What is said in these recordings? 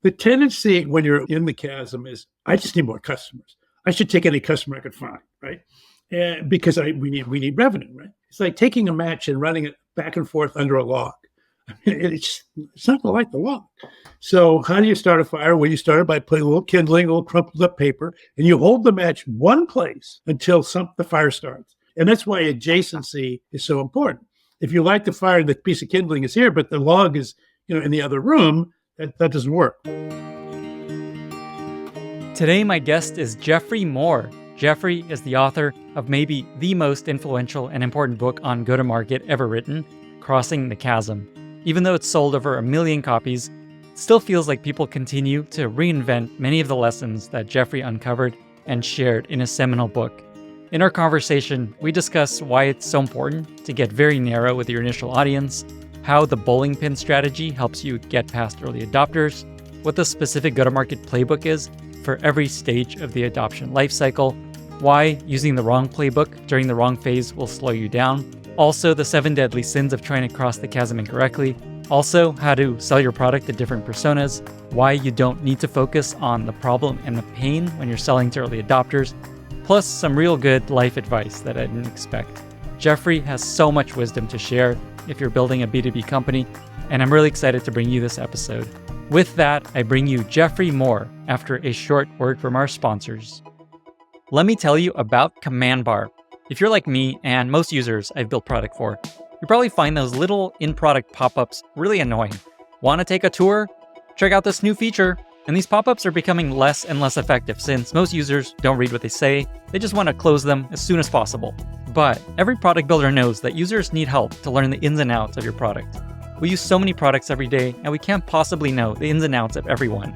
The tendency when you're in the chasm is, I just need more customers. I should take any customer I could find, right? Because we need revenue, right? It's like taking a match and running it back and forth under a log. I mean, it's not going to light the log. So how do you start a fire? Well, you start it by putting a little kindling, a little crumpled up paper, and you hold the match one place until the fire starts. And that's why adjacency is so important. If you light the fire, the piece of kindling is here, but the log is, in the other room, that doesn't work. Today, my guest is Geoffrey Moore. Geoffrey is the author of maybe the most influential and important book on go-to-market ever written, Crossing the Chasm. Even though it's sold over 1 million copies, it still feels like people continue to reinvent many of the lessons that Geoffrey uncovered and shared in his seminal book. In our conversation, we discuss why it's so important to get very narrow with your initial audience, how the bowling pin strategy helps you get past early adopters, what the specific go-to-market playbook is for every stage of the adoption lifecycle, why using the wrong playbook during the wrong phase will slow you down, also the 7 deadly sins of trying to cross the chasm incorrectly, also how to sell your product to different personas, why you don't need to focus on the problem and the pain when you're selling to early adopters, plus some real good life advice that I didn't expect. Geoffrey has so much wisdom to share if you're building a B2B company, and I'm really excited to bring you this episode. With that, I bring you Geoffrey Moore after a short word from our sponsors. Let me tell you about Command Bar. If you're like me and most users I've built product for, you probably find those little in-product pop-ups really annoying. Want to take a tour? Check out this new feature. And these pop-ups are becoming less and less effective since most users don't read what they say. They just want to close them as soon as possible. But every product builder knows that users need help to learn the ins and outs of your product. We use so many products every day, and we can't possibly know the ins and outs of every one.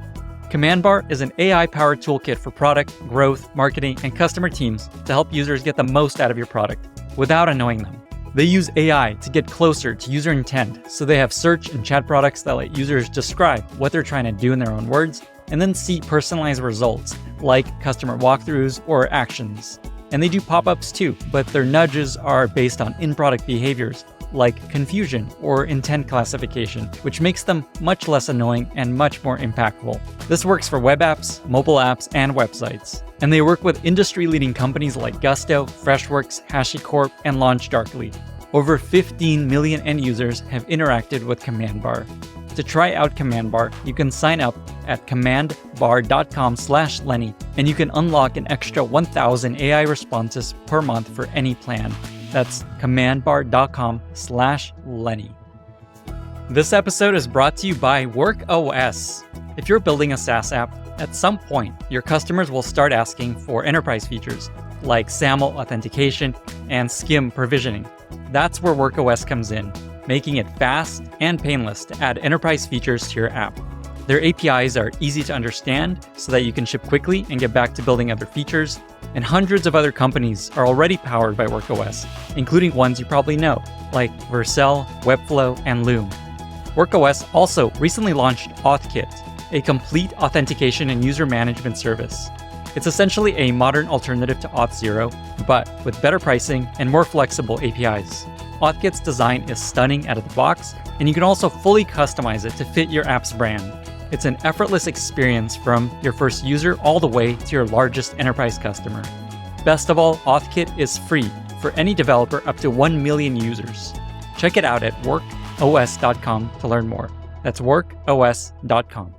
Command Bar is an AI-powered toolkit for product, growth, marketing, and customer teams to help users get the most out of your product without annoying them. They use AI to get closer to user intent, so they have search and chat products that let users describe what they're trying to do in their own words, and then see personalized results like customer walkthroughs or actions. And they do pop-ups too, but their nudges are based on in-product behaviors like confusion or intent classification, which makes them much less annoying and much more impactful. This works for web apps, mobile apps, and websites. And they work with industry-leading companies like Gusto, Freshworks, HashiCorp, and LaunchDarkly. Over 15 million end users have interacted with Command Bar. To try out Command Bar, you can sign up at commandbar.com/Lenny, and you can unlock an extra 1,000 AI responses per month for any plan. That's commandbar.com/Lenny. This episode is brought to you by WorkOS. If you're building a SaaS app, at some point, your customers will start asking for enterprise features like SAML authentication and SCIM provisioning. That's where WorkOS comes in, making it fast and painless to add enterprise features to your app. Their APIs are easy to understand so that you can ship quickly and get back to building other features. And hundreds of other companies are already powered by WorkOS, including ones you probably know, like Vercel, Webflow, and Loom. WorkOS also recently launched AuthKit, a complete authentication and user management service. It's essentially a modern alternative to Auth0, but with better pricing and more flexible APIs. AuthKit's design is stunning out of the box, and you can also fully customize it to fit your app's brand. It's an effortless experience from your first user all the way to your largest enterprise customer. Best of all, AuthKit is free for any developer up to 1 million users. Check it out at workos.com to learn more. That's workos.com.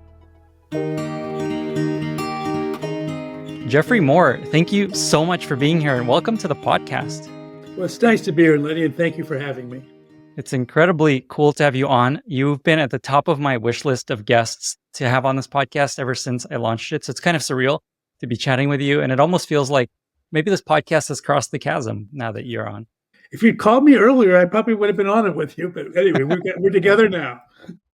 Geoffrey Moore, thank you so much for being here and welcome to the podcast. Well, it's nice to be here, Lenny, and thank you for having me. It's incredibly cool to have you on. You've been at the top of my wish list of guests to have on this podcast ever since I launched it. So it's kind of surreal to be chatting with you. And it almost feels like maybe this podcast has crossed the chasm now that you're on. If you'd called me earlier, I probably would have been on it with you. But anyway, we're together now.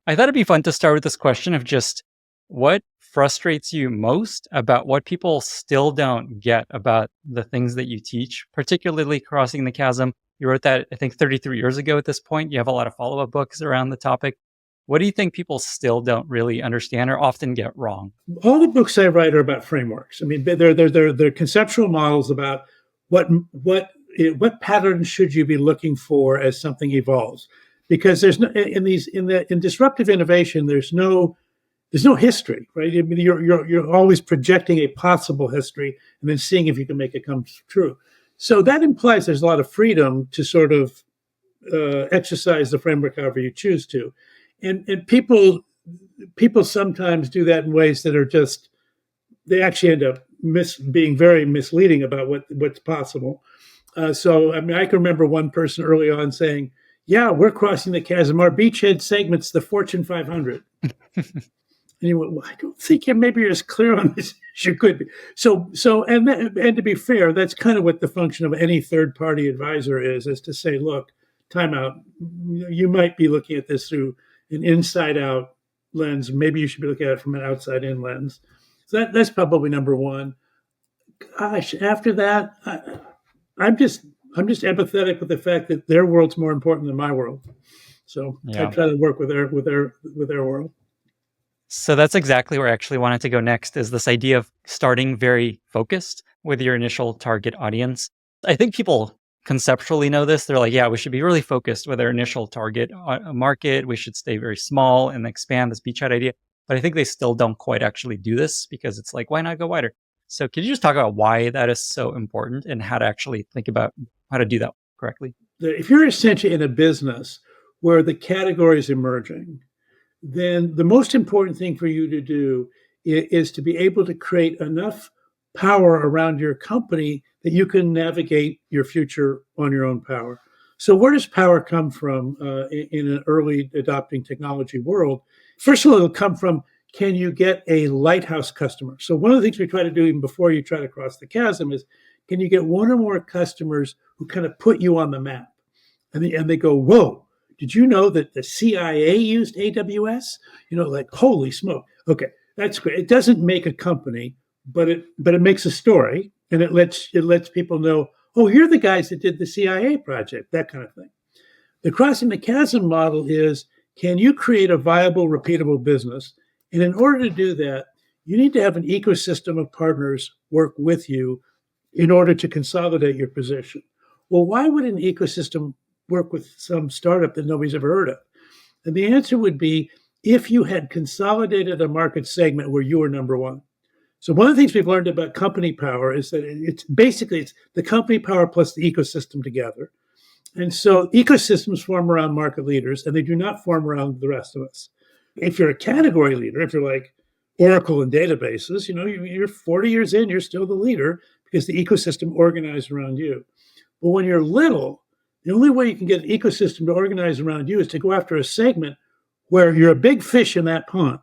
I thought it'd be fun to start with this question of just what frustrates you most about what people still don't get about the things that you teach, particularly Crossing the Chasm. You wrote that, I think, 33 years ago at this point. You have a lot of follow-up books around the topic. What do you think people still don't really understand or often get wrong? All the books I write are about frameworks. I mean, they're conceptual models about what patterns should you be looking for as something evolves. Because there's no in disruptive innovation, there's no there's no history, right? I mean, you're always projecting a possible history and then seeing if you can make it come true. So that implies there's a lot of freedom to sort of exercise the framework however you choose to, and people sometimes do that in ways that are just they actually end up being very misleading about what's possible. So I mean, I can remember one person early on saying, "Yeah, we're crossing the chasm. Our beachhead segment's the Fortune 500." And you went, well, I don't think maybe you're as clear on this as you could be. And to be fair, that's kind of what the function of any third-party advisor is to say, look, time out. You might be looking at this through an inside-out lens. Maybe you should be looking at it from an outside-in lens. So that's probably number one. Gosh, after that, I'm just empathetic with the fact that their world's more important than my world. So I try to work with their world. So that's exactly where I actually wanted to go next, is this idea of starting very focused with your initial target audience. I think people conceptually know this. They're like, yeah, we should be really focused with our initial target market. We should stay very small and expand this beachhead idea. But I think they still don't quite actually do this because it's like, why not go wider? So could you just talk about why that is so important and how to actually think about how to do that correctly? If you're essentially in a business where the category is emerging, then the most important thing for you to do is to be able to create enough power around your company that you can navigate your future on your own power. So where does power come from in an early adopting technology world? First of all, it'll come from, can you get a lighthouse customer? So one of the things we try to do even before you try to cross the chasm is, can you get one or more customers who kind of put you on the map? And they go, whoa. Did you know that the CIA used AWS? Like, holy smoke. Okay, that's great. It doesn't make a company, but it makes a story, and it lets people know, oh, you're the guys that did the CIA project, that kind of thing. The Crossing the Chasm model is, can you create a viable, repeatable business? And in order to do that, you need to have an ecosystem of partners work with you in order to consolidate your position. Well, why would an ecosystem work with some startup that nobody's ever heard of? And the answer would be if you had consolidated a market segment where you were number one. So one of the things we've learned about company power is that it's the company power plus the ecosystem together. And so ecosystems form around market leaders, and they do not form around the rest of us. If you're a category leader, if you're like Oracle and databases, you're 40 years in, you're still the leader because the ecosystem organized around you. But when you're little, the only way you can get an ecosystem to organize around you is to go after a segment where you're a big fish in that pond.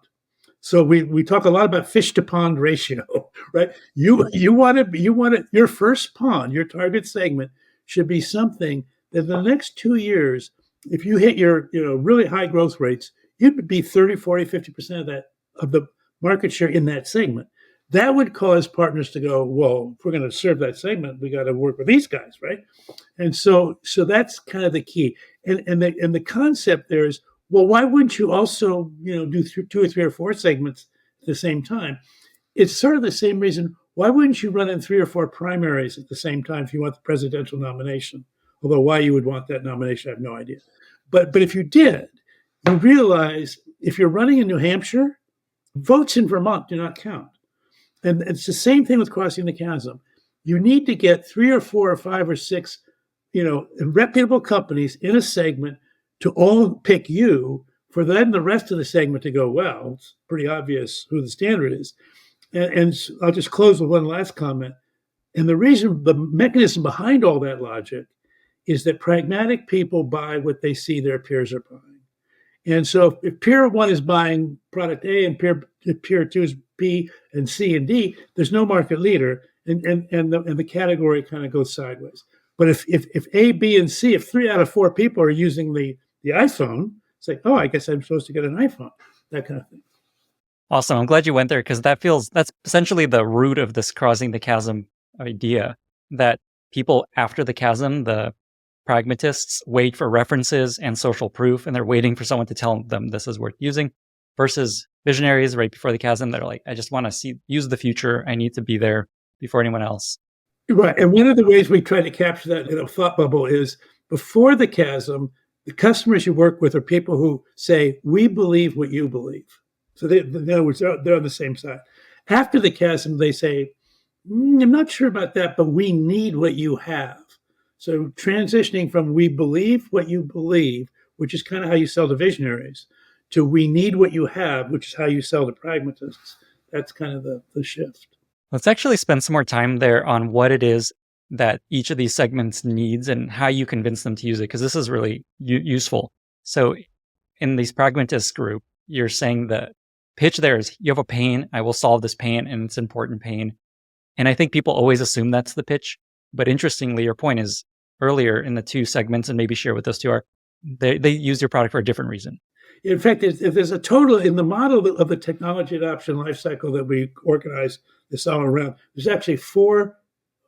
So we talk a lot about fish to pond ratio, right? You want your first pond, your target segment should be something that in the next 2 years, if you hit your really high growth rates, you'd be 30, 40, 50% of the market share in that segment. That would cause partners to go, well, if we're going to serve that segment, we got to work with these guys, right? And so that's kind of the key. And the concept there is, well, why wouldn't you also do 2 or 3 or 4 segments at the same time? It's sort of the same reason. Why wouldn't you run in 3 or 4 primaries at the same time if you want the presidential nomination? Although why you would want that nomination, I have no idea. But if you did, you realize if you're running in New Hampshire, votes in Vermont do not count. And it's the same thing with Crossing the Chasm. You need to get 3 or 4 or 5 or 6, reputable companies in a segment to all pick you, for then the rest of the segment to go, well, it's pretty obvious who the standard is. And I'll just close with one last comment. And the mechanism behind all that logic is that pragmatic people buy what they see their peers are buying. And so if peer 1 is buying product A and peer 2 is B and C and D, there's no market leader, and the category kind of goes sideways. But if A, B, and C, if 3 out of 4 people are using the iPhone, it's like, oh, I guess I'm supposed to get an iPhone, that kind of thing. Awesome. I'm glad you went there because that's essentially the root of this Crossing the Chasm idea, that people after the chasm, the pragmatists, wait for references and social proof, and they're waiting for someone to tell them this is worth using, versus visionaries right before the chasm that are like, I just want to use the future. I need to be there before anyone else. Right. And one of the ways we try to capture that in a thought bubble is before the chasm, the customers you work with are people who say, we believe what you believe. So in other words, they're on the same side. After the chasm, they say, I'm not sure about that, but we need what you have. So transitioning from we believe what you believe, which is kind of how you sell to visionaries, to we need what you have, which is how you sell to pragmatists. That's kind of the shift. Let's actually spend some more time there on what it is that each of these segments needs and how you convince them to use it, because this is really useful. So in these pragmatists group, you're saying the pitch there is you have a pain, I will solve this pain, and it's important pain. And I think people always assume that's the pitch. But interestingly, your point is earlier in the two segments, and maybe share what those two are, they use your product for a different reason. In fact, there's a total in the model of the technology adoption lifecycle that we organize this all around. There's actually 4,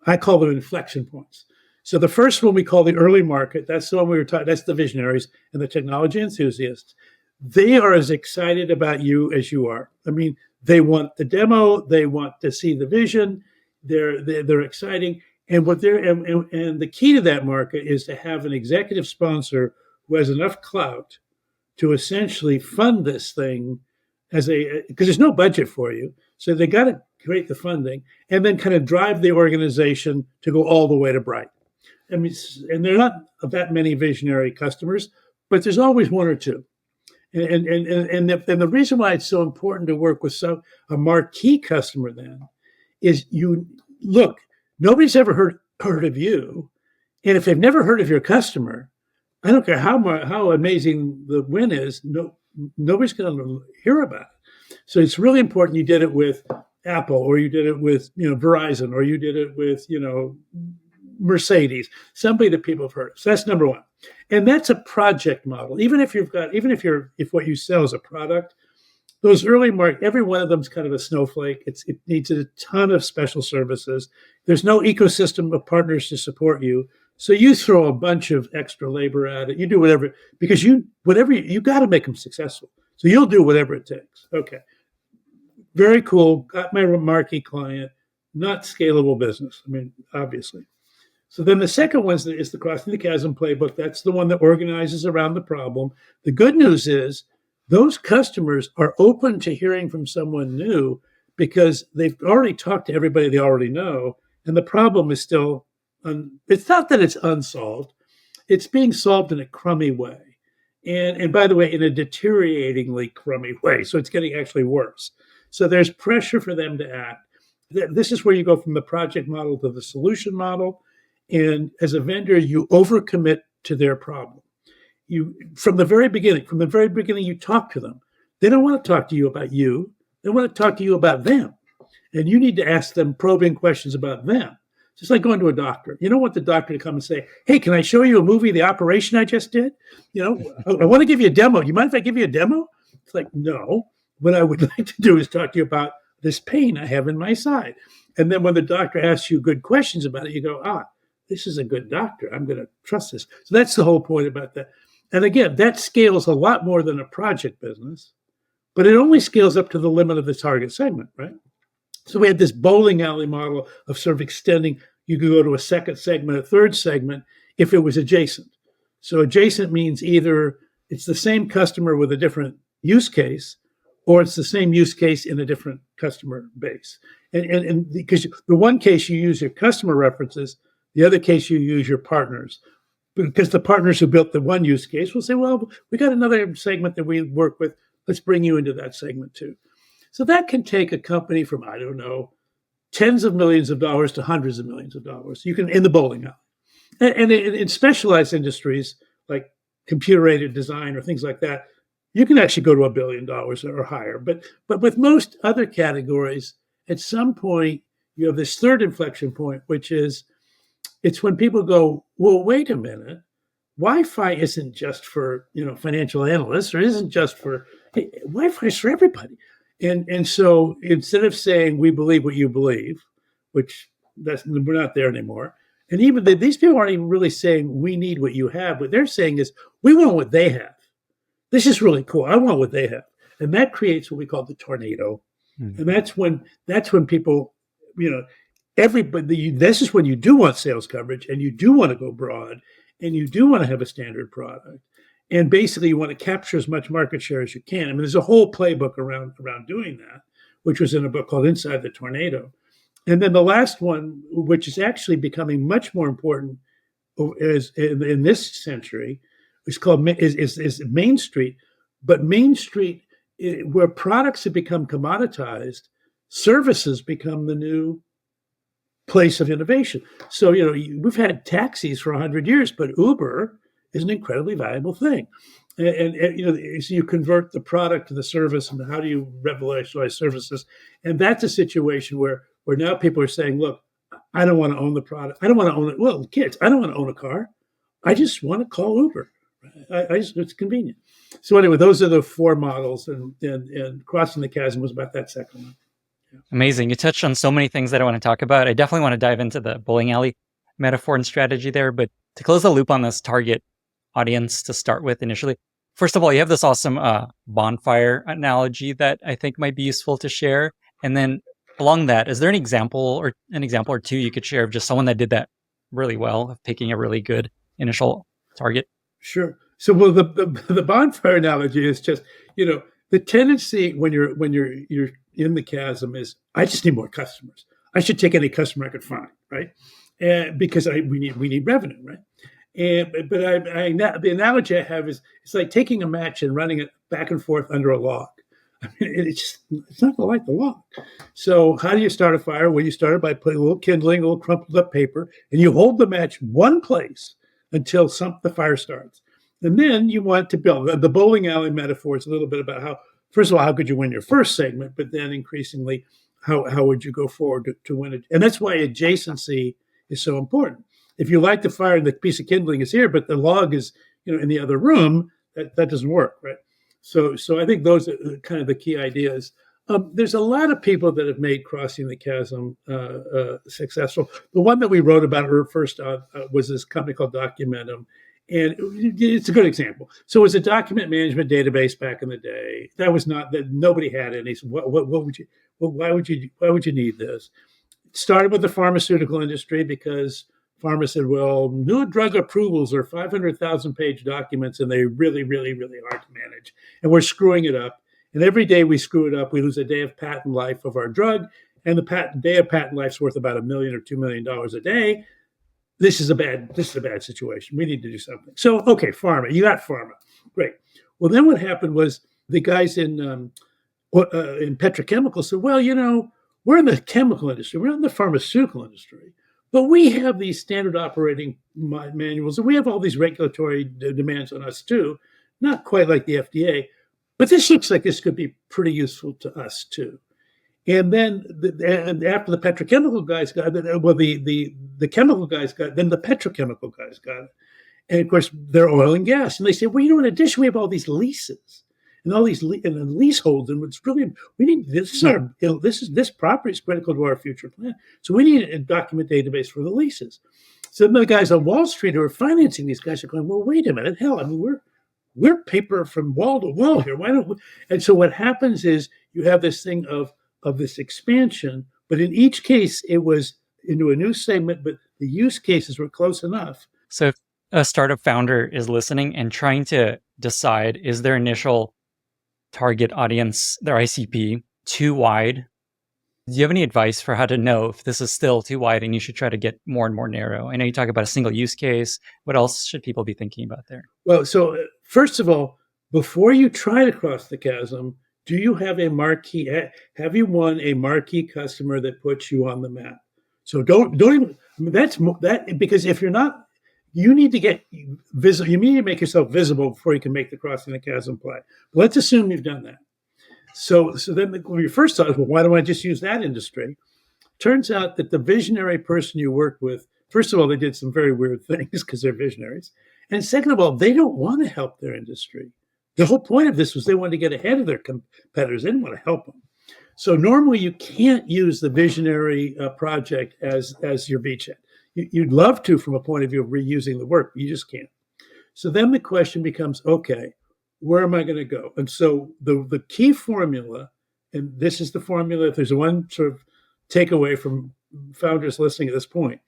I call them inflection points. So the first one we call the early market. That's the one we were talking. That's the visionaries and the technology enthusiasts. They are as excited about you as you are. I mean, they want the demo. They want to see the vision. They're exciting. And what and the key to that market is to have an executive sponsor who has enough clout to essentially fund this thing because there's no budget for you. So they got to create the funding and then kind of drive the organization to go all the way to bright. I mean, and there are not that many visionary customers, but there's always one or two. And the reason why it's so important to work with a marquee customer then is nobody's ever heard of you. And if they've never heard of your customer, I don't care how amazing the win is, nobody's going to hear about it. So it's really important you did it with Apple, or you did it with Verizon, or you did it with Mercedes, somebody that people have heard of. So that's number one, and that's a project model. Even if what you sell is a product, those early every one of them is kind of a snowflake. It needs a ton of special services. There's no ecosystem of partners to support you. So you throw a bunch of extra labor at it. You do whatever, because you got to make them successful. So you'll do whatever it takes. Okay. Very cool. Got my marquee client, not scalable business. I mean, obviously. So then the second one is the Crossing the Chasm playbook. That's the one that organizes around the problem. The good news is those customers are open to hearing from someone new because they've already talked to everybody they already know. And the problem is still, it's not that it's unsolved. It's being solved in a crummy way. And by the way, in a deterioratingly crummy way. So it's getting actually worse. So there's pressure for them to act. This is where you go from the project model to the solution model. And as a vendor, you overcommit to their problem. From the very beginning, you talk to them. They don't want to talk to you about you. They want to talk to you about them. And you need to ask them probing questions about them. Just like going to a doctor. You don't want the doctor to come and say, hey, can I show you a movie, the operation I just did? I want to give you a demo. You mind if I give you a demo? It's like, no. What I would like to do is talk to you about this pain I have in my side. And then when the doctor asks you good questions about it, you go, this is a good doctor. I'm going to trust this. So that's the whole point about that. And again, that scales a lot more than a project business, but it only scales up to the limit of the target segment, right? So we had this bowling alley model of sort of extending. You could go to a second segment, a third segment, if it was adjacent. So adjacent means either it's the same customer with a different use case, or it's the same use case in a different customer base. And because the one case you use your customer references, the other case you use your partners. Because the partners who built the one use case will say, well, we got another segment that we work with. Let's bring you into that segment too. So that can take a company from, I don't know, tens of millions of dollars to hundreds of millions of dollars. You can in the bowling alley. And in specialized industries like computer-aided design or things like that, you can actually go to $1 billion or higher. But with most other categories, at some point, you have this third inflection point, which is it's when people go, well, wait a minute. Wi-Fi isn't just for financial analysts, or isn't just for Wi-Fi is for everybody. And so instead of saying we believe what you believe, which we're not there anymore, and even these people aren't even really saying we need what you have. What they're saying is we want what they have. This is really cool. I want what they have, and that creates what we call the tornado. Mm-hmm. And that's when people, everybody. This is when you do want sales coverage, and you do want to go broad, and you do want to have a standard product. And basically, you want to capture as much market share as you can. I mean, there's a whole playbook around doing that, which was in a book called Inside the Tornado. And then the last one, which is actually becoming much more important is in this century, is called is Main Street. But Main Street, where products have become commoditized, services become the new place of innovation. So, we've had taxis for 100 years, but Uber is an incredibly valuable thing. And so you convert the product to the service, and how do you revolutionize services? And that's a situation where now people are saying, look, I don't want to own the product. I don't want to own it. Well, kids, I don't want to own a car. I just want to call Uber. It's convenient. So anyway, those are the four models, and Crossing the Chasm was about that second one. Yeah. Amazing. You touched on so many things that I want to talk about. I definitely want to dive into the bowling alley metaphor and strategy there. But to close the loop on this target audience to start with initially, first of all, you have this awesome bonfire analogy that I think might be useful to share. And then along that, is there an example or two you could share of just someone that did that really well, of picking a really good initial target? Sure. So, well, the bonfire analogy is just, the tendency when you're in the chasm is, I just need more customers. I should take any customer I could find, right? Because we need revenue, right? But the analogy I have is, it's like taking a match and running it back and forth under a log. I mean, it's not going to light the log. So how do you start a fire? Well, you start it by putting a little kindling, a little crumpled up paper, and you hold the match one place until the fire starts. And then you want to build. The bowling alley metaphor is a little bit about how, first of all, how could you win your first segment, but then increasingly, how would you go forward to win it? And that's why adjacency is so important. If you light the fire and the piece of kindling is here, but the log is in the other room, that doesn't work, right? So I think those are kind of the key ideas. There's a lot of people that have made Crossing the Chasm successful. The one that we wrote about first was this company called Documentum, and it's a good example. So it was a document management database back in the day. That was not that nobody had any. So what would you? Well, why would you need this? It started with the pharmaceutical industry because pharma said, well, new drug approvals are 500,000 page documents, and they're really, really, really hard to manage, and we're screwing it up. And every day we screw it up, we lose a day of patent life of our drug, and the day of patent life is worth about $1 million or $2 million a day. This is a bad situation. We need to do something. So, okay, pharma. You got pharma. Great. Well, then what happened was the guys in petrochemicals said, well, we're in the chemical industry. We're not in the pharmaceutical industry. But we have these standard operating manuals, and we have all these regulatory demands on us too. Not quite like the FDA, but this looks like this could be pretty useful to us too. And then, after the petrochemical guys got it, well, the chemical guys got it, then the petrochemical guys got it. And of course, they're oil and gas. And they say, well, in addition, we have all these leases and all these leaseholds. And it's really, we need this. This property is critical to our future plan. So we need a document database for the leases. So the guys on Wall Street who are financing these guys are going, well, wait a minute, hell, I mean, we're paper from wall to wall here. Why don't we? And so what happens is you have this thing of this expansion, but in each case, it was into a new segment, but the use cases were close enough. So if a startup founder is listening and trying to decide, is their initial target audience, their ICP, too wide? Do you have any advice for how to know if this is still too wide and you should try to get more and more narrow? I know you talk about a single use case. What else should people be thinking about there? Well, so first of all, before you try to cross the chasm, do you have a marquee? Have you won a marquee customer that puts you on the map? So don't even. I mean, that because if you're not, you need to get visible. You need to make yourself visible before you can make the Crossing the Chasm play. But let's assume you've done that. So then when you first thought, well, why don't I just use that industry? Turns out that the visionary person you worked with, first of all, they did some very weird things because they're visionaries, and second of all, they don't want to help their industry. The whole point of this was they wanted to get ahead of their competitors. They didn't want to help them. So normally you can't use the visionary project as your beachhead. You'd love to from a point of view of reusing the work. You just can't. So then the question becomes, okay, where am I going to go? And so the key formula, and this is the formula, if there's one sort of takeaway from founders listening at this point,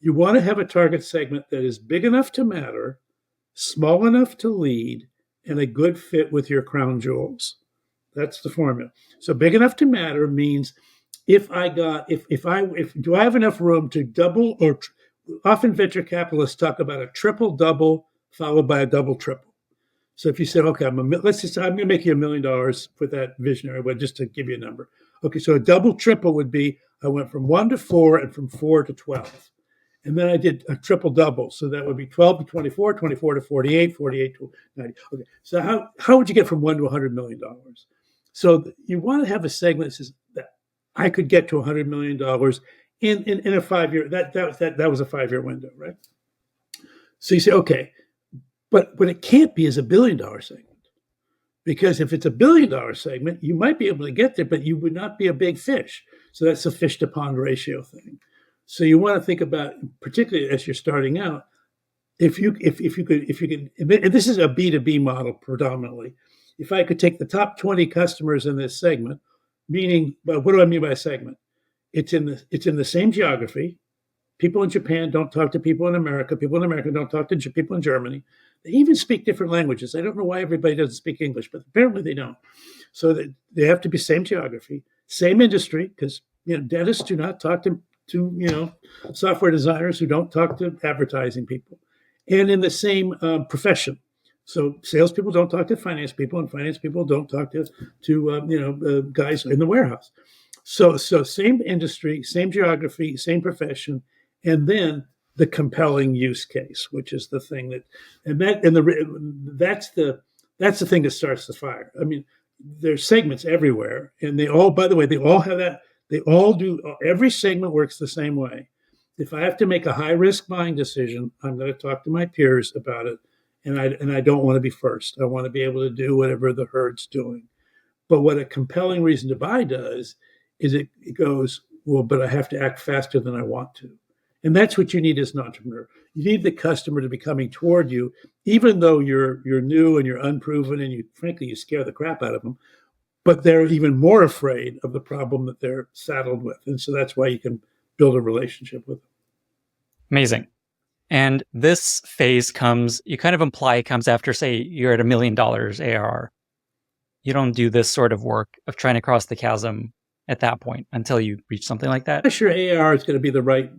you want to have a target segment that is big enough to matter, small enough to lead, and a good fit with your crown jewels. That's the formula. So big enough to matter means if do I have enough room to double or often venture capitalists talk about a triple double followed by a double triple. So if you said, okay, I'm going to make you $1 million with that visionary, but just to give you a number. Okay, so a double triple would be I went from 1 to 4 and from 4 to 12. And then I did a triple double. So that would be 12 to 24, 24 to 48, 48 to 90. Okay, so how would you get from 1 to $100 million? So you want to have a segment that says that I could get to $100 million in a 5-year, that was a 5-year window, right? So you say, okay, but what it can't be is a $1 billion segment. Because if it's a $1 billion segment, you might be able to get there, but you would not be a big fish. So that's a fish to pond ratio thing. So you want to think about, particularly as you're starting out, if you could, and this is a B2B model predominantly. If I could take the top 20 customers in this segment, meaning, well, what do I mean by a segment? It's in the same geography. People in Japan don't talk to people in America. People in America don't talk to people in Germany. They even speak different languages. I don't know why everybody doesn't speak English, but apparently they don't. So they have to be same geography, same industry, because dentists do not talk to software designers who don't talk to advertising people, and in the same profession. So salespeople don't talk to finance people, and finance people don't talk to guys in the warehouse. So same industry, same geography, same profession, and then the compelling use case, which is the thing that's the thing that starts the fire. I mean, there's segments everywhere, and they all, by the way, they all have that. They all do. Every segment works the same way. If I have to make a high risk buying decision, I'm going to talk to my peers about it, and I don't want to be first. I want to be able to do whatever the herd's doing. But what a compelling reason to buy does is it goes, well, but I have to act faster than I want to. And that's what you need as an entrepreneur. You need the customer to be coming toward you, even though you're new and you're unproven and frankly, you scare the crap out of them. But they're even more afraid of the problem that they're saddled with. And so that's why you can build a relationship with them. Amazing. And this phase you kind of imply comes after, say, you're at $1 million ARR. You don't do this sort of work of trying to cross the chasm at that point until you reach something like that. I'm not sure ARR is going to be the right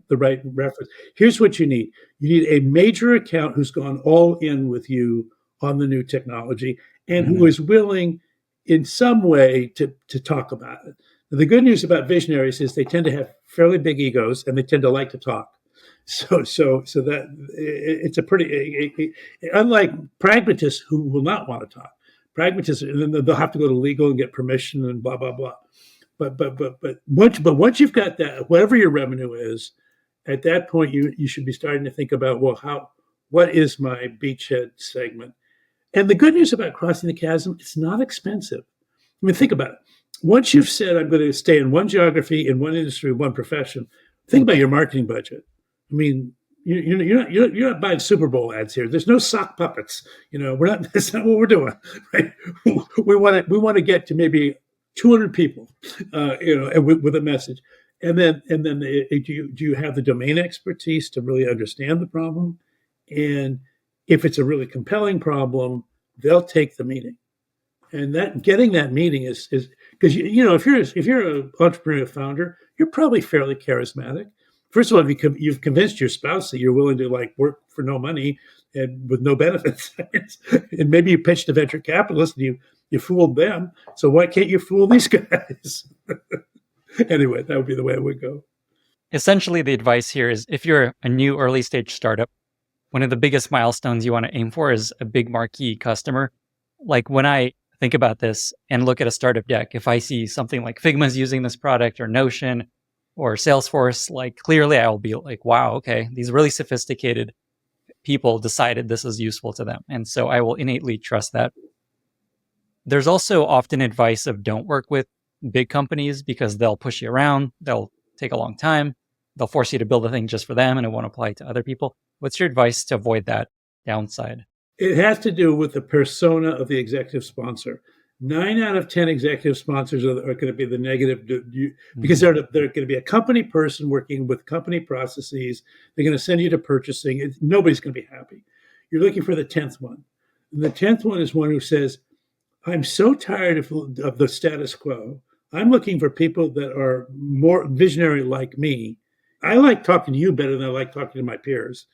reference. Here's what you need. You need a major account who's gone all in with you on the new technology and who is willing in some way to talk about it. Now, the good news about visionaries is they tend to have fairly big egos and they tend to like to talk. So that it's a pretty, unlike pragmatists who will not want to talk. Pragmatists, and then they'll have to go to legal and get permission and blah, blah, blah. But once you've got that, whatever your revenue is, at that point you should be starting to think about, well, what is my beachhead segment? And the good news about crossing the chasm, it's not expensive. I mean, think about it. Once you've said I'm going to stay in one geography, in one industry, one profession, think about your marketing budget. I mean, you're not buying Super Bowl ads here. There's no sock puppets. That's not what we're doing, right? We want to get to maybe 200 people, with a message, and then do you have the domain expertise to really understand the problem? And if it's a really compelling problem, they'll take the meeting, and that getting that meeting is because if you're an entrepreneur founder, you're probably fairly charismatic. First of all, you've convinced your spouse that you're willing to work for no money and with no benefits, and maybe you pitched a venture capitalist and you fooled them. So why can't you fool these guys? Anyway, that would be the way it would go. Essentially, the advice here is if you're a new early stage startup, one of the biggest milestones you want to aim for is a big marquee customer. Like when I think about this and look at a startup deck, if I see something like Figma's using this product or Notion or Salesforce, clearly I will be like, wow, okay, these really sophisticated people decided this is useful to them. And so I will innately trust that. There's also often advice of don't work with big companies because they'll push you around. They'll take a long time. They'll force you to build a thing just for them and it won't apply to other people. What's your advice to avoid that downside? It has to do with the persona of the executive sponsor. 9 out of 10 executive sponsors are going to be the negative because they're going to be a company person working with company processes. They're going to send you to purchasing. Nobody's going to be happy. you're looking for the 10th one. And the 10th one is one who says, I'm so tired of the status quo. I'm looking for people that are more visionary like me. I like talking to you better than I like talking to my peers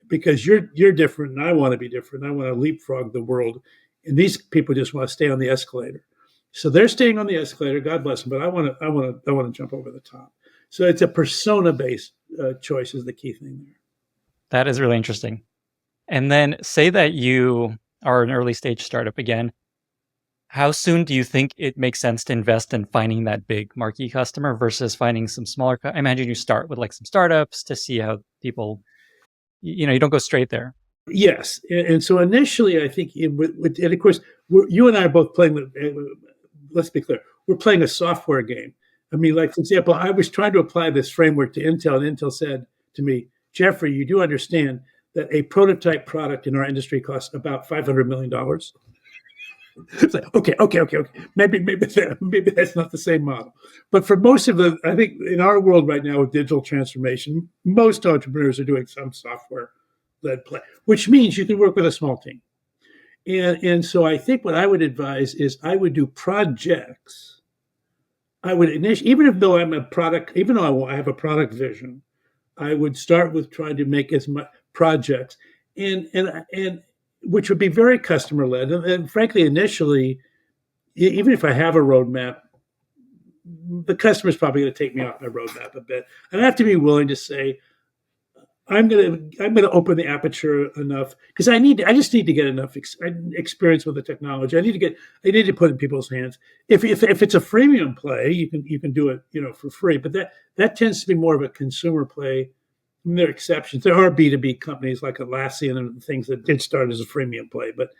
because you're different and I want to be different. I want to leapfrog the world. And these people just want to stay on the escalator. So they're staying on the escalator, God bless them, but I want to jump over the top. So it's a persona-based choice is the key thing there. That is really interesting. And then say that you are an early stage startup again. How soon do you think it makes sense to invest in finding that big marquee customer versus finding some smaller? I imagine you start with like some startups to see how people, you don't go straight there. Yes. And so initially, I think, and of course, you and I are both playing, let's be clear, we're playing a software game. I mean, like, for example, I was trying to apply this framework to Intel, and Intel said to me, Geoffrey, you do understand that a prototype product in our industry costs about $500 million. It's like, okay. Maybe that's not the same model. But for most of I think in our world right now with digital transformation, most entrepreneurs are doing some software-led play, which means you can work with a small team. And so I think what I would advise is I would do projects. I would initially, even though I have a product vision, I would start with trying to make as much projects and which would be very customer led. And frankly, initially, even if I have a roadmap, the customer's probably going to take me off my roadmap a bit. And I have to be willing to say, I'm going to open the aperture enough because I just need to get enough experience with the technology. I need to put it in people's hands. If it's a freemium play, you can do it, for free. But that tends to be more of a consumer play. I mean, there are exceptions. There are B2B companies like Atlassian and things that did start as a freemium play, but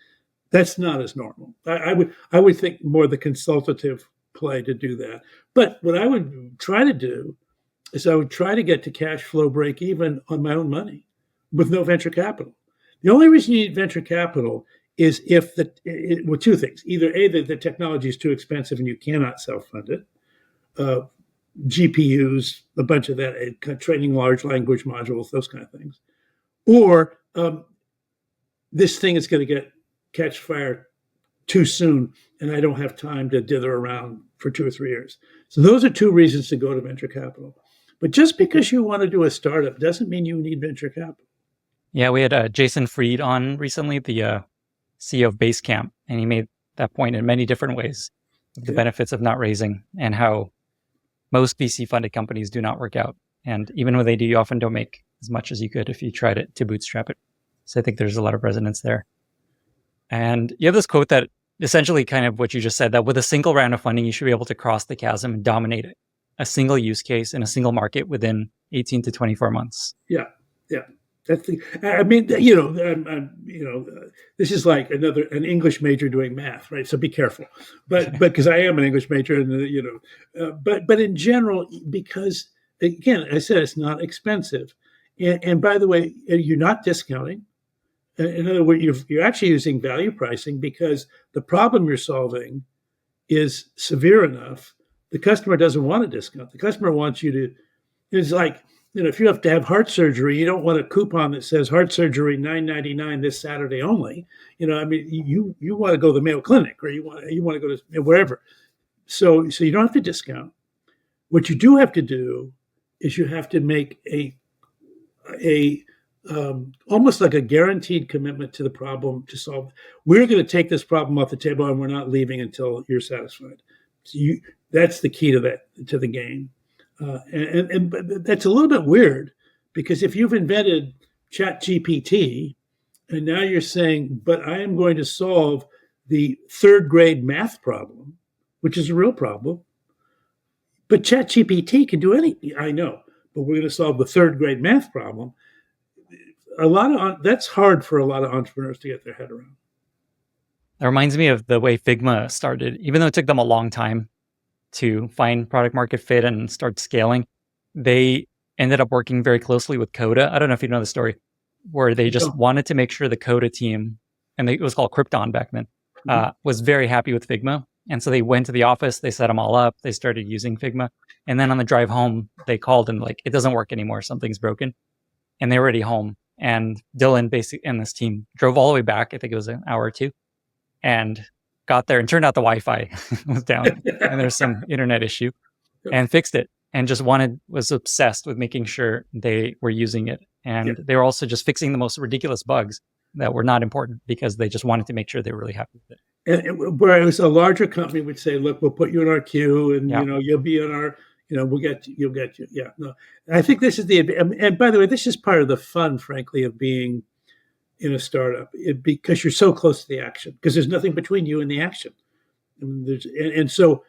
that's not as normal. I would think more the consultative play to do that. But what I would try to do is I would try to get to cash flow break even on my own money with no venture capital. The only reason you need venture capital is if two things. Either A, the technology is too expensive and you cannot self-fund it. GPUs, a bunch of that, training large language modules, those kind of things. Or this thing is going to catch fire too soon and I don't have time to dither around for 2 or 3 years. So those are two reasons to go to venture capital. But just because you want to do a startup doesn't mean you need venture capital. Yeah, we had Jason Fried on recently, the CEO of Basecamp, and he made that point in many different ways of the benefits of not raising and how most VC-funded companies do not work out. And even when they do, you often don't make as much as you could if you tried to bootstrap it. So I think there's a lot of resonance there. And you have this quote that essentially kind of what you just said, that with a single round of funding, you should be able to cross the chasm and dominate it. A single use case in a single market within 18 to 24 months. Yeah. That's this is like an English major doing math, right? So be careful. But because I am an English major, and but in general, because again, I said it's not expensive, and by the way, you're not discounting. In other words, you're actually using value pricing because the problem you're solving is severe enough. The customer doesn't want a discount. The customer wants you to. It's like, if you have to have heart surgery, you don't want a coupon that says heart surgery $9.99 this Saturday only. You want to go to the Mayo Clinic or you want to go to wherever. So you don't have to discount. What you do have to do is you have to make a almost like a guaranteed commitment to the problem to solve. We're going to take this problem off the table and we're not leaving until you're satisfied. So that's the key to the game. And that's a little bit weird because if you've invented ChatGPT and now you're saying, but I am going to solve the third grade math problem, which is a real problem, but ChatGPT can do anything. I know, but we're going to solve the third grade math problem. That's hard for a lot of entrepreneurs to get their head around. That reminds me of the way Figma started. Even though it took them a long time to find product market fit and start scaling, they ended up working very closely with Coda. I don't know if you know the story, where they just wanted to make sure the Coda team, and it was called Krypton back then, was very happy with Figma. And so they went to the office, they set them all up, they started using Figma. And then on the drive home, they called and it doesn't work anymore, something's broken. And they were already home. And Dylan basically and this team drove all the way back. I think it was an hour or two, and got there and turned out the Wi-Fi was down and there's some internet issue, and fixed it, and just was obsessed with making sure they were using it. And they were also just fixing the most ridiculous bugs that were not important because they just wanted to make sure they were really happy with it. And whereas a larger company would say, look, we'll put you in our queue and, you'll be in our, we'll get you, you'll get you. Yeah. No, I think this is and by the way, this is part of the fun, frankly, of being in a startup, because you're so close to the action, because there's nothing between you and the action. I mean, and so,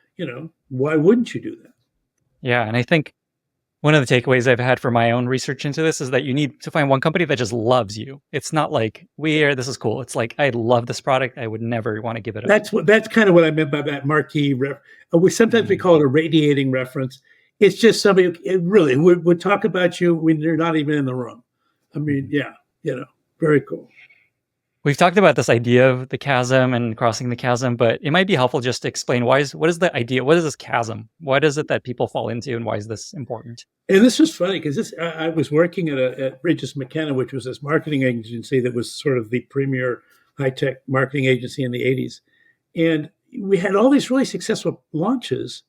why wouldn't you do that? Yeah. And I think one of the takeaways I've had from my own research into this is that you need to find one company that just loves you. It's not like, this is cool. It's like, I love this product. I would never want to give it up. That's kind of what I meant by that marquee. Sometimes we call it a radiating reference. It's just somebody really would talk about you when you're not even in the room. I mean, very cool. We've talked about this idea of the chasm and crossing the chasm, but it might be helpful just to explain what is the idea? What is this chasm? What is it that people fall into, and why is this important? And this was funny because I was working at Regis McKenna, which was this marketing agency that was sort of the premier high-tech marketing agency in the 80s. And we had all these really successful launches,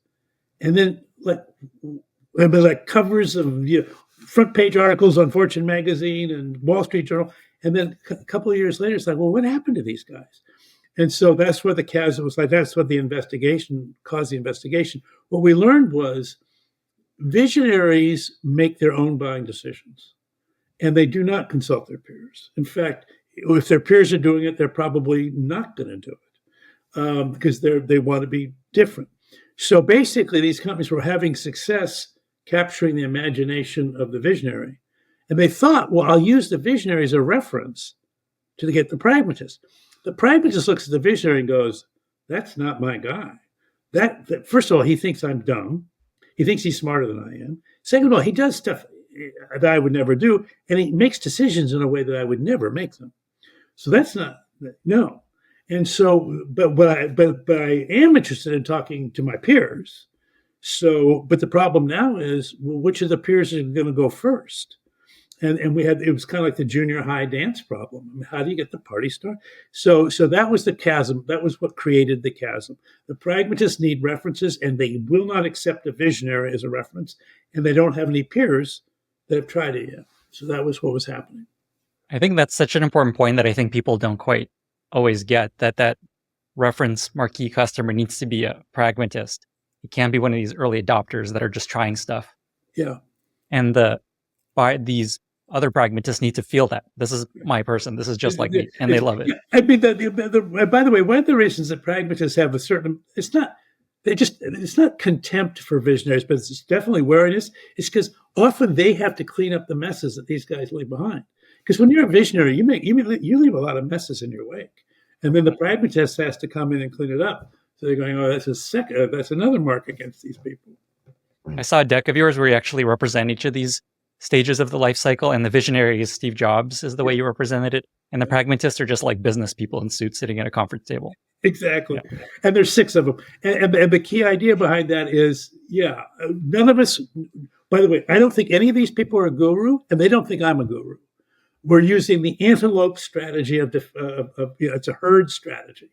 and then like covers of front page articles on Fortune magazine and Wall Street Journal. And then a couple of years later, it's like, well, what happened to these guys? And so that's where the chasm was like, that's what the investigation caused the investigation. What we learned was visionaries make their own buying decisions, and they do not consult their peers. In fact, if their peers are doing it, they're probably not going to do it because they want to be different. So basically, these companies were having success capturing the imagination of the visionary. And they thought, well, I'll use the visionary as a reference to get the pragmatist. The pragmatist looks at the visionary and goes, that's not my guy. That first of all, he thinks I'm dumb. He thinks he's smarter than I am. Second of all, he does stuff that I would never do, and he makes decisions in a way that I would never make them. So that's no. And so, but I am interested in talking to my peers. So, but the problem now is, well, which of the peers are going to go first? And it was kind of like the junior high dance problem. I mean, how do you get the party started? So that was the chasm. That was what created the chasm. The pragmatists need references, and they will not accept a visionary as a reference, and they don't have any peers that have tried it yet. So that was what was happening. I think that's such an important point that I think people don't quite always get, that reference marquee customer needs to be a pragmatist. It can't be one of these early adopters that are just trying stuff. Yeah. And these other pragmatists need to feel that this is my person. This is just like me, and they love it. I mean, by the way, one of the reasons that pragmatists have a certain, it's not contempt for visionaries, but it's definitely wariness. It's because often they have to clean up the messes that these guys leave behind. Because when you're a visionary, you leave a lot of messes in your wake, and then the pragmatist has to come in and clean it up. So they're going, oh, that's another mark against these people. I saw a deck of yours where you actually represent each of these stages of the life cycle, and the visionary is Steve Jobs is the way you represented it, and the pragmatists are just like business people in suits sitting at a conference table. Exactly. Yeah. And there's 6 of them. And the key idea behind that is, none of us, by the way, I don't think any of these people are a guru, and they don't think I'm a guru. We're using the antelope strategy of it's a herd strategy,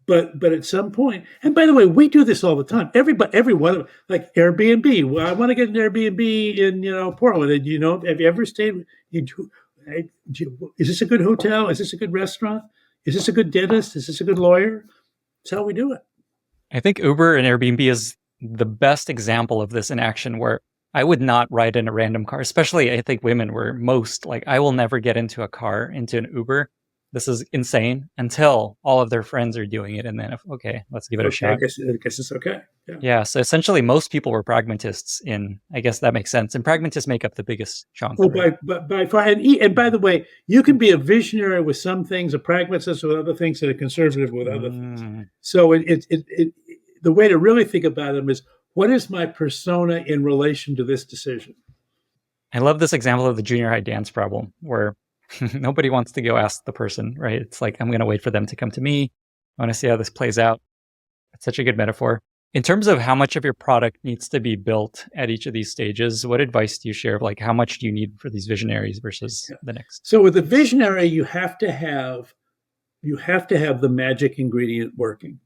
But at some point, and by the way, we do this all the time. Every one of them, like Airbnb. Well, I want to get an Airbnb in Portland. And, have you ever stayed? Is this a good hotel? Is this a good restaurant? Is this a good dentist? Is this a good lawyer? That's how we do it. I think Uber and Airbnb is the best example of this in action, where I would not ride in a random car. Especially, I think women were most like, I will never get into an Uber. This is insane, until all of their friends are doing it. And then, okay, let's give it a shot. I guess it's okay. Yeah. So essentially, most people were pragmatists I guess that makes sense. And pragmatists make up the biggest chunk. Oh, by far. And by the way, you can be a visionary with some things, a pragmatist with other things, and a conservative with other things. So the way to really think about them is, what is my persona in relation to this decision? I love this example of the junior high dance problem, where nobody wants to go ask the person, right? It's like, I'm going to wait for them to come to me. I want to see how this plays out. It's such a good metaphor. In terms of how much of your product needs to be built at each of these stages, what advice do you share of like how much do you need for these visionaries versus the next? So with a visionary, you have to have the magic ingredient working.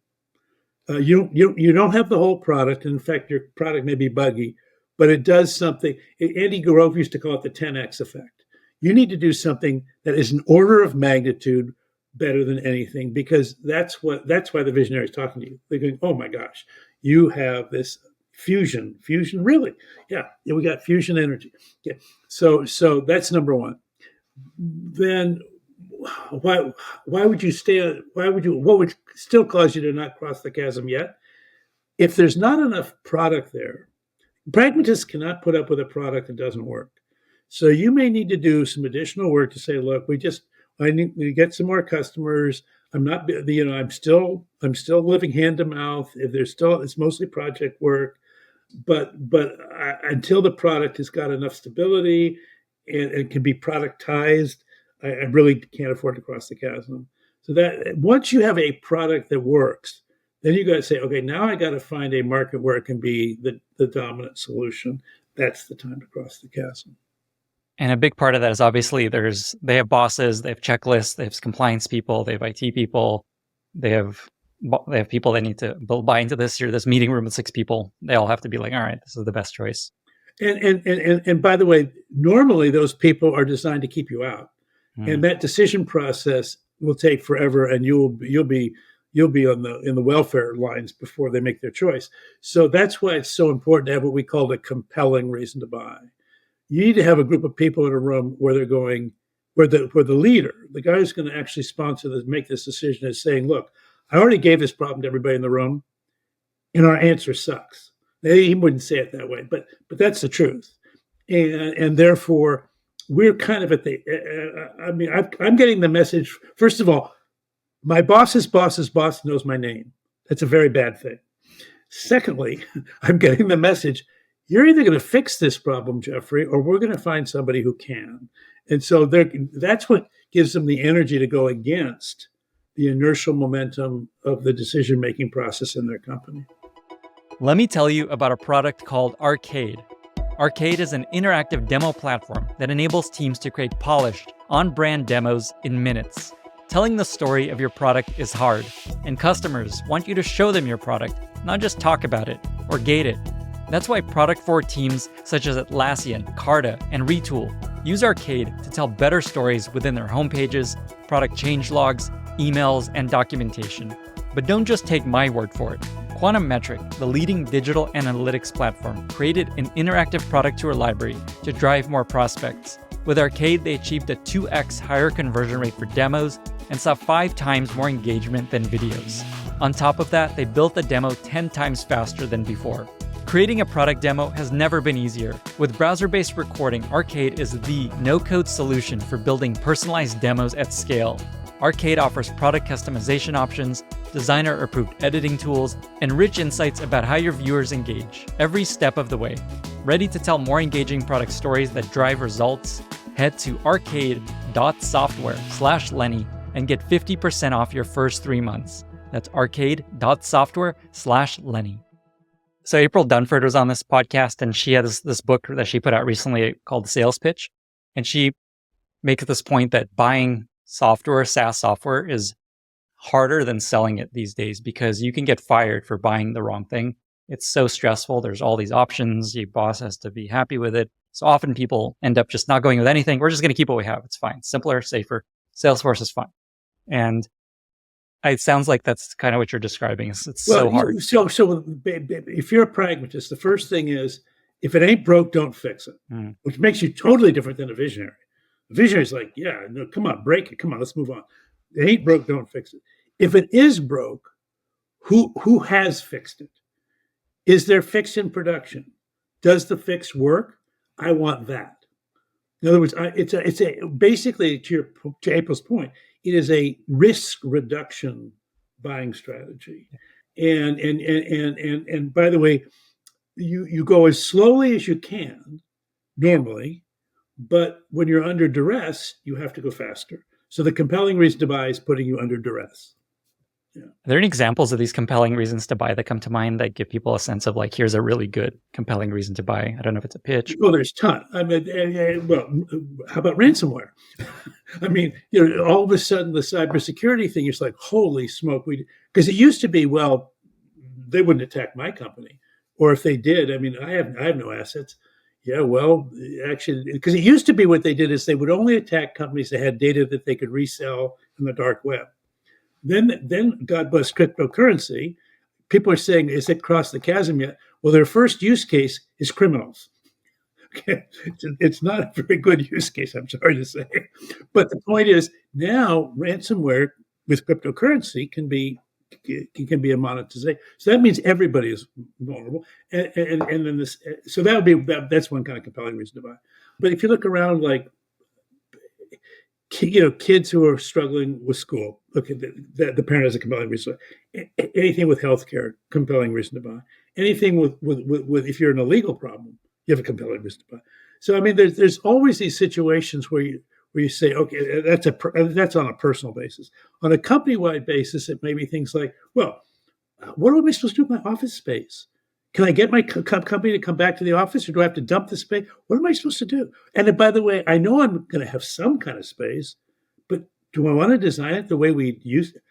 You don't have the whole product. In fact, your product may be buggy, but it does something. Andy Grove used to call it the 10x effect. You need to do something that is an order of magnitude better than anything, because that's why the visionary is talking to you. They're going, oh my gosh, you have this fusion, really, yeah, we got fusion energy. Yeah, so that's number one. Then why would you stay? What would still cause you to not cross the chasm yet? If there's not enough product there, pragmatists cannot put up with a product that doesn't work. So you may need to do some additional work to say, look, I need to get some more customers. I'm still living hand to mouth. If it's mostly project work, but until the product has got enough stability and can be productized, I really can't afford to cross the chasm. So that once you have a product that works, then you got to say, okay, now I got to find a market where it can be the dominant solution. That's the time to cross the chasm. And a big part of that is obviously they have bosses, they have checklists, they have compliance people, they have IT people, they have people that need to buy into this. You're this meeting room with 6 people. They all have to be like, all right, this is the best choice. And by the way, normally those people are designed to keep you out, and that decision process will take forever, and you'll be in the welfare lines before they make their choice. So that's why it's so important to have what we call a compelling reason to buy. You need to have a group of people in a room where the leader, the guy who's going to actually make this decision, is saying, look, I already gave this problem to everybody in the room, and our answer sucks. He wouldn't say it that way, but that's the truth. And therefore, we're kind of at the, I'm getting the message. First of all, my boss's boss's boss knows my name. That's a very bad thing. Secondly, I'm getting the message, you're either going to fix this problem, Geoffrey, or we're going to find somebody who can. And so that's what gives them the energy to go against the inertial momentum of the decision-making process in their company. Let me tell you about a product called Arcade. Arcade is an interactive demo platform that enables teams to create polished, on-brand demos in minutes. Telling the story of your product is hard, and customers want you to show them your product, not just talk about it or gate it. That's why product forward teams such as Atlassian, Carta, and Retool use Arcade to tell better stories within their homepages, product changelogs, emails, and documentation. But don't just take my word for it. Quantum Metric, the leading digital analytics platform, created an interactive product tour library to drive more prospects. With Arcade, they achieved a 2x higher conversion rate for demos and saw 5 times more engagement than videos. On top of that, they built the demo 10 times faster than before. Creating a product demo has never been easier. With browser-based recording, Arcade is the no-code solution for building personalized demos at scale. Arcade offers product customization options, designer-approved editing tools, and rich insights about how your viewers engage every step of the way. Ready to tell more engaging product stories that drive results? Head to arcade.software/Lenny and get 50% off your first 3 months. That's arcade.software/Lenny. So April Dunford was on this podcast, and she has this book that she put out recently called Sales Pitch. And she makes this point that buying software, SaaS software, is harder than selling it these days because you can get fired for buying the wrong thing. It's so stressful. There's all these options. Your boss has to be happy with it. So often people end up just not going with anything. We're just going to keep what we have. It's fine. Simpler, safer. Salesforce is fine. And it sounds like that's kind of what you're describing. It's so hard. So if you're a pragmatist, the first thing is, if it ain't broke, don't fix it, which makes you totally different than a visionary. A visionary is like, yeah, no, come on, break it. Come on, let's move on. It ain't broke, don't fix it. If it is broke, who has fixed it? Is there fix in production? Does the fix work? I want that. In other words, it's basically to April's point, it is a risk reduction buying strategy. And by the way, you go as slowly as you can normally, but when you're under duress, you have to go faster. So the compelling reason to buy is putting you under duress. Yeah. Are there any examples of these compelling reasons to buy that come to mind that give people a sense of like, here's a really good, compelling reason to buy? I don't know if it's a pitch. Well, there's a ton. I mean, well, how about ransomware? I mean, all of a sudden the cybersecurity thing is like, holy smoke! Because it used to be, well, they wouldn't attack my company, or if they did, I mean, I have no assets. Yeah, well, actually, because it used to be what they did is they would only attack companies that had data that they could resell in the dark web. Then God bless cryptocurrency. People are saying, is it crossed the chasm yet? Well, their first use case is criminals. Okay. It's not a very good use case, I'm sorry to say. But the point is now ransomware with cryptocurrency can be a monetization. So that means everybody is vulnerable. And then this, so that's one kind of compelling reason to buy. But if you look around, like, kids who are struggling with school, look at the parent has a compelling reason. Anything with healthcare, compelling reason to buy. Anything with if you're in a legal problem, you have a compelling reason to buy. So I mean, there's always these situations where you say, okay, that's on a personal basis. On a company-wide basis, it may be things like, well, what am I supposed to do with my office space? Can I get my company to come back to the office, or do I have to dump the space? What am I supposed to do? And then, by the way, I know I'm going to have some kind of space, but do I want to design it the way we use it?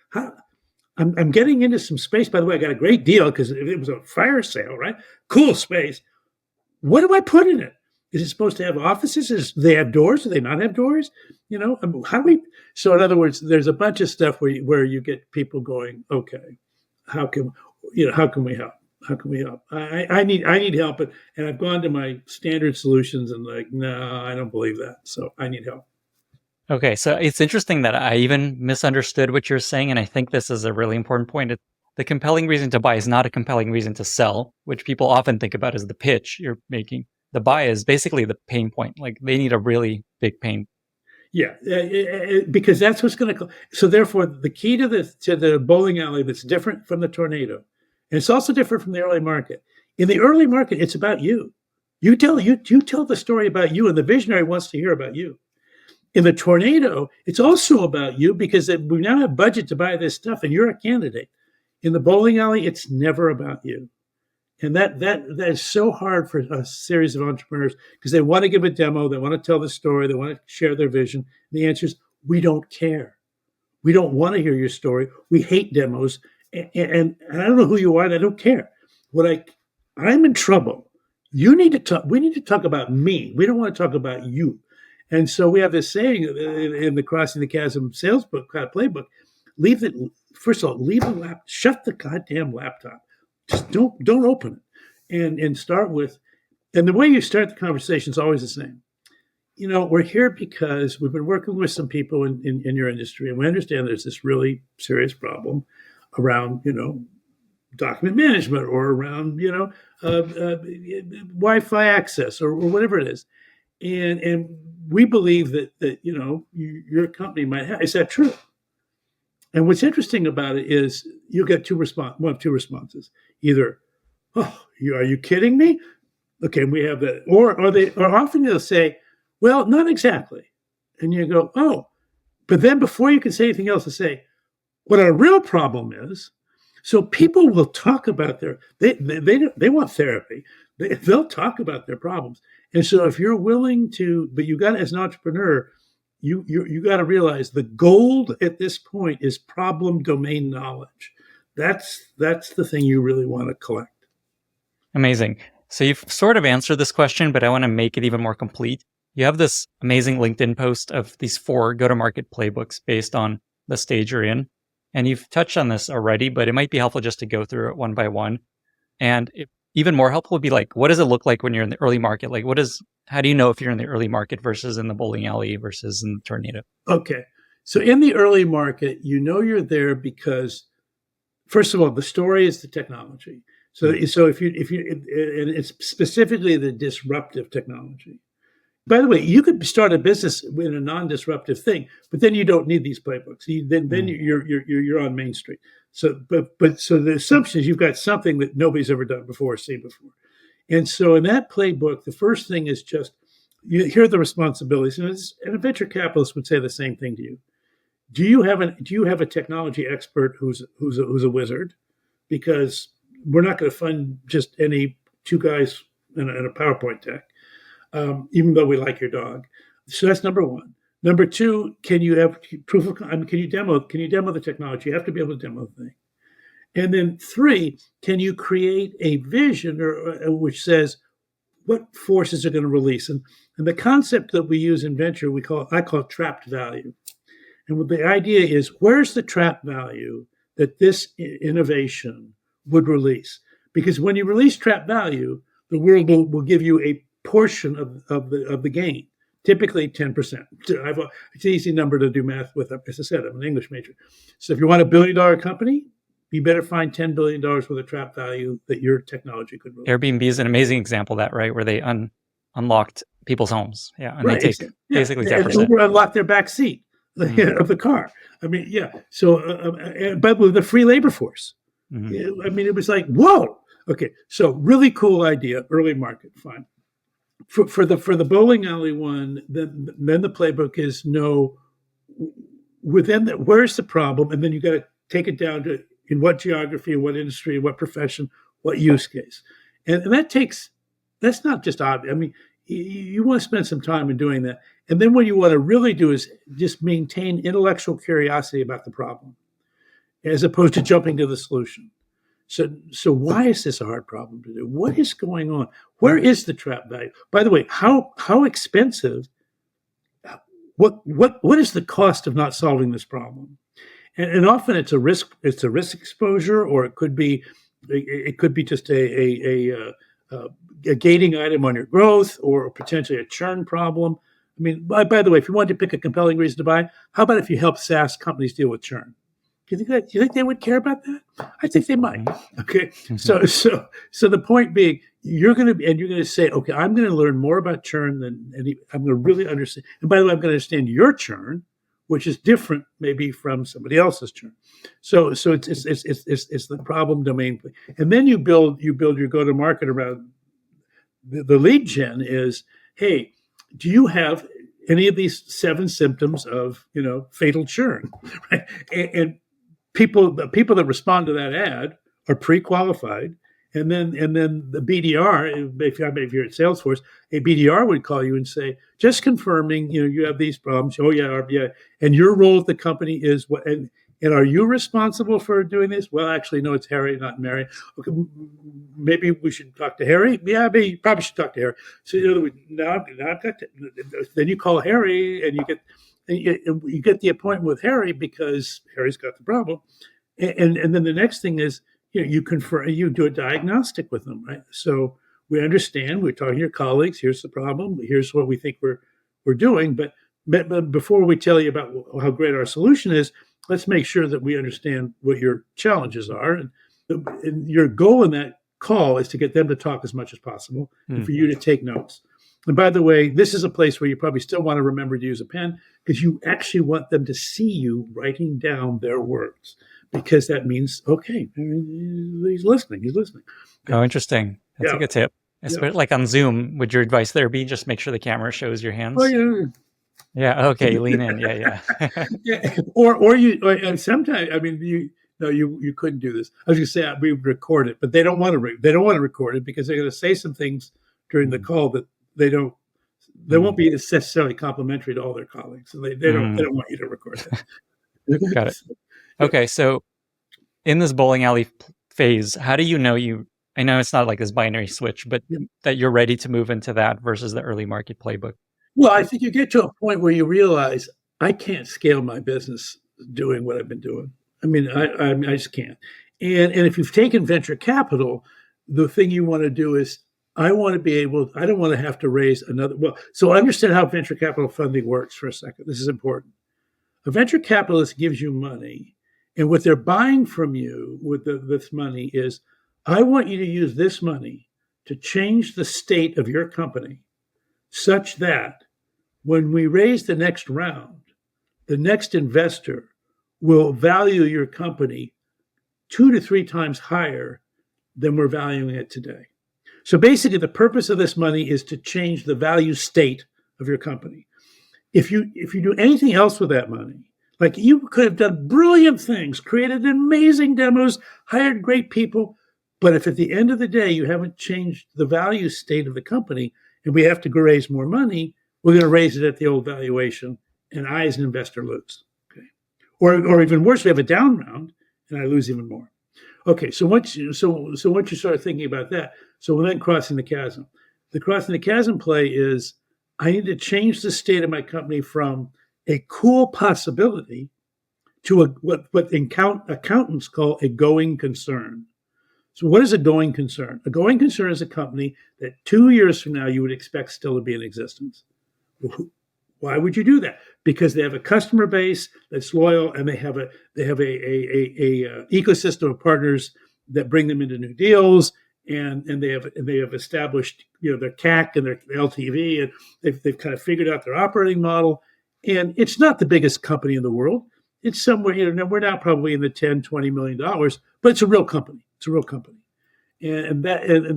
I'm getting into some space. By the way, I got a great deal because it was a fire sale, right? Cool space. What do I put in it? Is it supposed to have offices? Do they have doors? Do they not have doors? How do we? So, in other words, there's a bunch of stuff where you get people going, okay, how can we help? How can we help? I need help, and I've gone to my standard solutions and like, no, I don't believe that. So I need help. Okay, so it's interesting that I even misunderstood what you're saying, and I think this is a really important point. The compelling reason to buy is not a compelling reason to sell, which people often think about as the pitch you're making. The buy is basically the pain point. Like they need a really big pain. Yeah, because that's what's going to. So therefore, the key to the bowling alley that's different from the tornado, and it's also different from the early market. In the early market, it's about you. You tell the story about you, and the visionary wants to hear about you. In the tornado, it's also about you because we now have budget to buy this stuff, and you're a candidate. In the bowling alley, it's never about you. And that is so hard for a series of entrepreneurs because they want to give a demo, they want to tell the story, they want to share their vision. And the answer is, we don't care. We don't want to hear your story. We hate demos. And I don't know who you are, and I don't care. I'm in trouble. You need to talk. We need to talk about me. We don't want to talk about you. And so we have this saying in the Crossing the Chasm sales book, playbook, first of all, shut the goddamn laptop. Just don't open it and start with, and the way you start the conversation is always the same. We're here because we've been working with some people in your industry, and we understand there's this really serious problem around, document management or around, Wi-Fi access or whatever it is. And we believe that your company might have. Is that true? And what's interesting about it is you get one of two responses. Either, oh, are you kidding me? Okay, we have that. Or often they'll say, well, not exactly. And you go, oh. But then before you can say anything else, they say, what our real problem is. So people will talk about they want therapy. They'll talk about their problems. And so if you're willing to, but you got, as an entrepreneur, you got to realize the gold at this point is problem domain knowledge. That's the thing you really want to collect. Amazing. So you've sort of answered this question, but I want to make it even more complete. You have this amazing LinkedIn post of these 4 go-to-market playbooks based on the stage you're in. And you've touched on this already, but it might be helpful just to go through it one by one. And even more helpful would be like, what does it look like when you're in the early market? Like, how do you know if you're in the early market versus in the bowling alley versus in the tornado? Okay. So in the early market, you're there because, first of all, the story is the technology. So if you and it's specifically the disruptive technology. By the way, you could start a business in a non-disruptive thing, but then you don't need these playbooks. Then you're on Main Street. So, so the assumption is you've got something that nobody's ever done before, seen before, and so in that playbook, the first thing is just here are the responsibilities, and a venture capitalist would say the same thing to you. do you have a technology expert who's a wizard? Because we're not going to fund just any two guys in a PowerPoint deck, even though we like your dog. So that's number one. Number two, can you have proof of? I mean, can you demo the technology? You have to be able to demo the thing. And then three, can you create a vision which says what forces are going to release? And the concept that we use in venture, I call it trapped value. And the idea is, where's the trapped value that this innovation would release? Because when you release trapped value, the world will give you a portion of the gain, typically 10%. It's an easy number to do math with. As I said, I'm an English major. So if you want $1 billion company, you better find $10 billion worth of trap value that your technology could release. Airbnb is an amazing example of that, right? Where they unlocked people's homes. Yeah. And they take basically 10%. And Uber unlocked their back seat of the car. I mean, yeah. So, but with the free labor force, I mean, it was like, whoa. Okay. So really cool idea, early market, fine. For the bowling alley one, then the playbook is where's the problem? And then you got to take it down to in what geography, what industry, what profession, what use case. And that's not just obvious. I mean, you want to spend some time in doing that. And then what you want to really do is just maintain intellectual curiosity about the problem, as opposed to jumping to the solution. So why is this a hard problem to do? What is going on? Where is the trap value? By the way, how expensive? What is the cost of not solving this problem? And often it's a risk exposure, or it could be just a gating item on your growth, or potentially a churn problem. I mean, by the way, if you wanted to pick a compelling reason to buy, how about if you help SaaS companies deal with churn? Do you think they would care about that? I think they might. Okay, so the point being, you're going to say, okay, I'm going to learn more about churn than I'm going to really understand. And by the way, I'm going to understand your churn, which is different maybe from somebody else's churn. So it's the problem domain, and then you build your go-to-market around the lead gen. Is, hey, do you have any of these 7 symptoms of fatal churn? Right? And the people that respond to that ad are pre-qualified. And then the BDR, if you're at Salesforce, a BDR would call you and say, just confirming, you have these problems. Oh yeah. And your role at the company is what? And are you responsible for doing this? Well, actually, no, it's Harry, not Mary. Okay, maybe we should talk to Harry. Yeah, you probably should talk to Harry. So in other words, now I've got to. Then you call Harry, and you get the appointment with Harry because Harry's got the problem. And then the next thing is, you confirm, you do a diagnostic with them, right? So we understand, we're talking to your colleagues, here's the problem, here's what we think we're doing. But before we tell you about how great our solution is, let's make sure that we understand what your challenges are. And your goal in that call is to get them to talk as much as possible and for you to take notes. And by the way, this is a place where you probably still want to remember to use a pen, because you actually want them to see you writing down their words. Because that means, okay, he's listening. Oh, interesting. That's a good tip. Especially like on Zoom, would your advice there be just make sure the camera shows your hands? Oh, yeah. Yeah. Okay. Lean in. Yeah. Yeah. Or sometimes, I mean, you couldn't do this. I was going to say we would record it, but they don't want to record it because they're going to say some things during the call that they won't be necessarily complimentary to all their colleagues. So they don't want you to record it. Got it. Okay, so in this bowling alley phase, how do you know I know it's not like this binary switch, but that you're ready to move into that versus the early market playbook? Well, I think you get to a point where you realize I can't scale my business doing what I've been doing. I mean, I just can't. And if you've taken venture capital, the thing you want to do is I don't want to have to raise another. Well, so understand how venture capital funding works for a second. This is important. A venture capitalist gives you money. And what they're buying from you with this money is, I want you to use this money to change the state of your company such that when we raise the next round, the next investor will value your company 2 to 3 times higher than we're valuing it today. So basically, the purpose of this money is to change the value state of your company. If you do anything else with that money, Like you could have done brilliant things, created amazing demos, hired great people. But if at the end of the day, you haven't changed the value state of the company and we have to go raise more money, we're going to raise it at the old valuation. And I, as an investor, lose. Okay. Or even worse, we have a down round and I lose even more. Okay. So once you start thinking about that, so then crossing the chasm. The crossing the chasm play is I need to change the state of my company from a cool possibility to what accountants call a going concern. So what is a going concern? A going concern is a company that 2 years from now you would expect still to be in existence. Why would you do that? Because they have a customer base that's loyal, and they have a ecosystem of partners that bring them into new deals, and they have established their CAC and their LTV, and they've kind of figured out their operating model. And it's not the biggest company in the world. It's somewhere, we're now probably in the $10-20 million, but it's a real company. It's a real company. And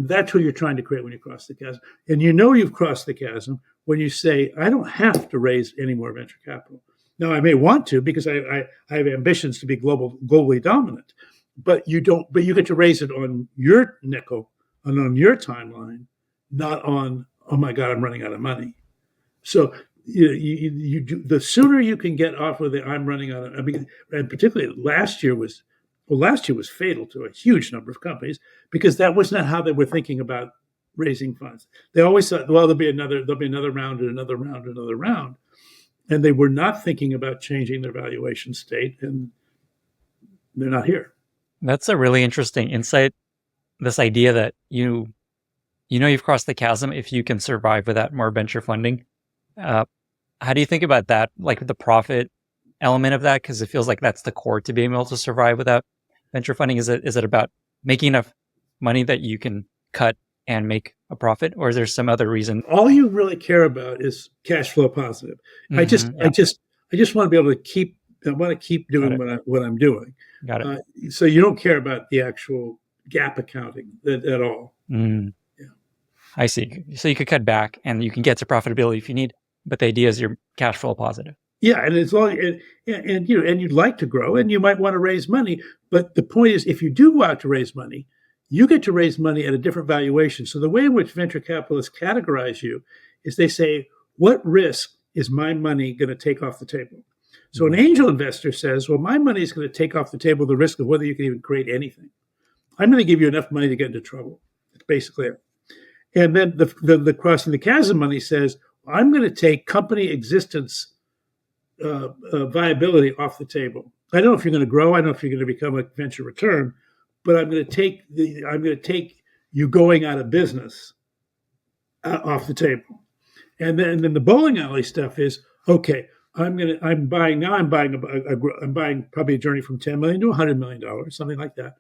that's what you're trying to create when you cross the chasm. And you've crossed the chasm when you say, I don't have to raise any more venture capital. Now, I may want to because I have ambitions to be globally dominant, but you don't. But you get to raise it on your nickel and on your timeline, not on, oh my God, I'm running out of money. So you do, the sooner you can get off of the I'm running out of, and particularly last year was fatal to a huge number of companies because that was not how they were thinking about raising funds. They always thought, well, there'll be another round and another round and another round. And they were not thinking about changing their valuation state, and they're not here. That's a really interesting insight. This idea that you've crossed the chasm if you can survive without more venture funding. How do you think about that? Like the profit element of that? Because it feels like that's the core to being able to survive without venture funding. Is it about making enough money that you can cut and make a profit, or is there some other reason? All you really care about is cash flow positive. Mm-hmm, I just want to be able to keep doing what I'm doing. Got it. So you don't care about the actual gap accounting at all. Mm. Yeah, I see. So you could cut back and you can get to profitability if you need, but the idea is you're cash flow positive. Yeah, and as long and you'd like to grow, and you might want to raise money, but the point is, if you do go out to raise money, you get to raise money at a different valuation. So the way in which venture capitalists categorize you is they say, what risk is my money going to take off the table? So an angel investor says, well, my money is going to take off the table the risk of whether you can even create anything. I'm going to give you enough money to get into trouble. That's basically it. And then the crossing the chasm money says, I'm going to take company existence viability off the table. I don't know if you're going to grow. I don't know if you're going to become a venture return, but I'm going to take you going out of business off the table. And then the bowling alley stuff is, okay, I'm buying probably a journey from $10 million to $100 million, something like that.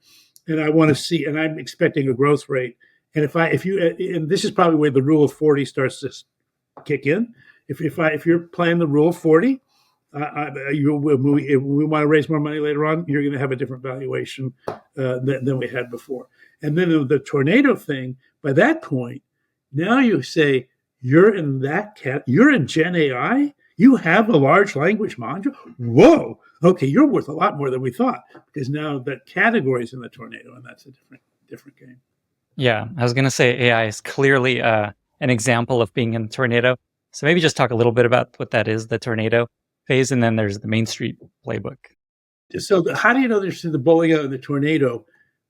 And I want to see, and I'm expecting a growth rate. And and this is probably where the rule of 40 starts to kick in. If you're playing the rule of 40, we want to raise more money later on, you're going to have a different valuation than we had before. And then the tornado thing, by that point, now you say, you're in you're in Gen AI? You have a large language module? Whoa, okay, you're worth a lot more than we thought, because now that category is in the tornado, and that's a different game. Yeah, I was going to say AI is clearly an example of being in the tornado. So maybe just talk a little bit about what that is, the tornado phase, and then there's the Main Street playbook. So how do you know there's the bowling out and the tornado?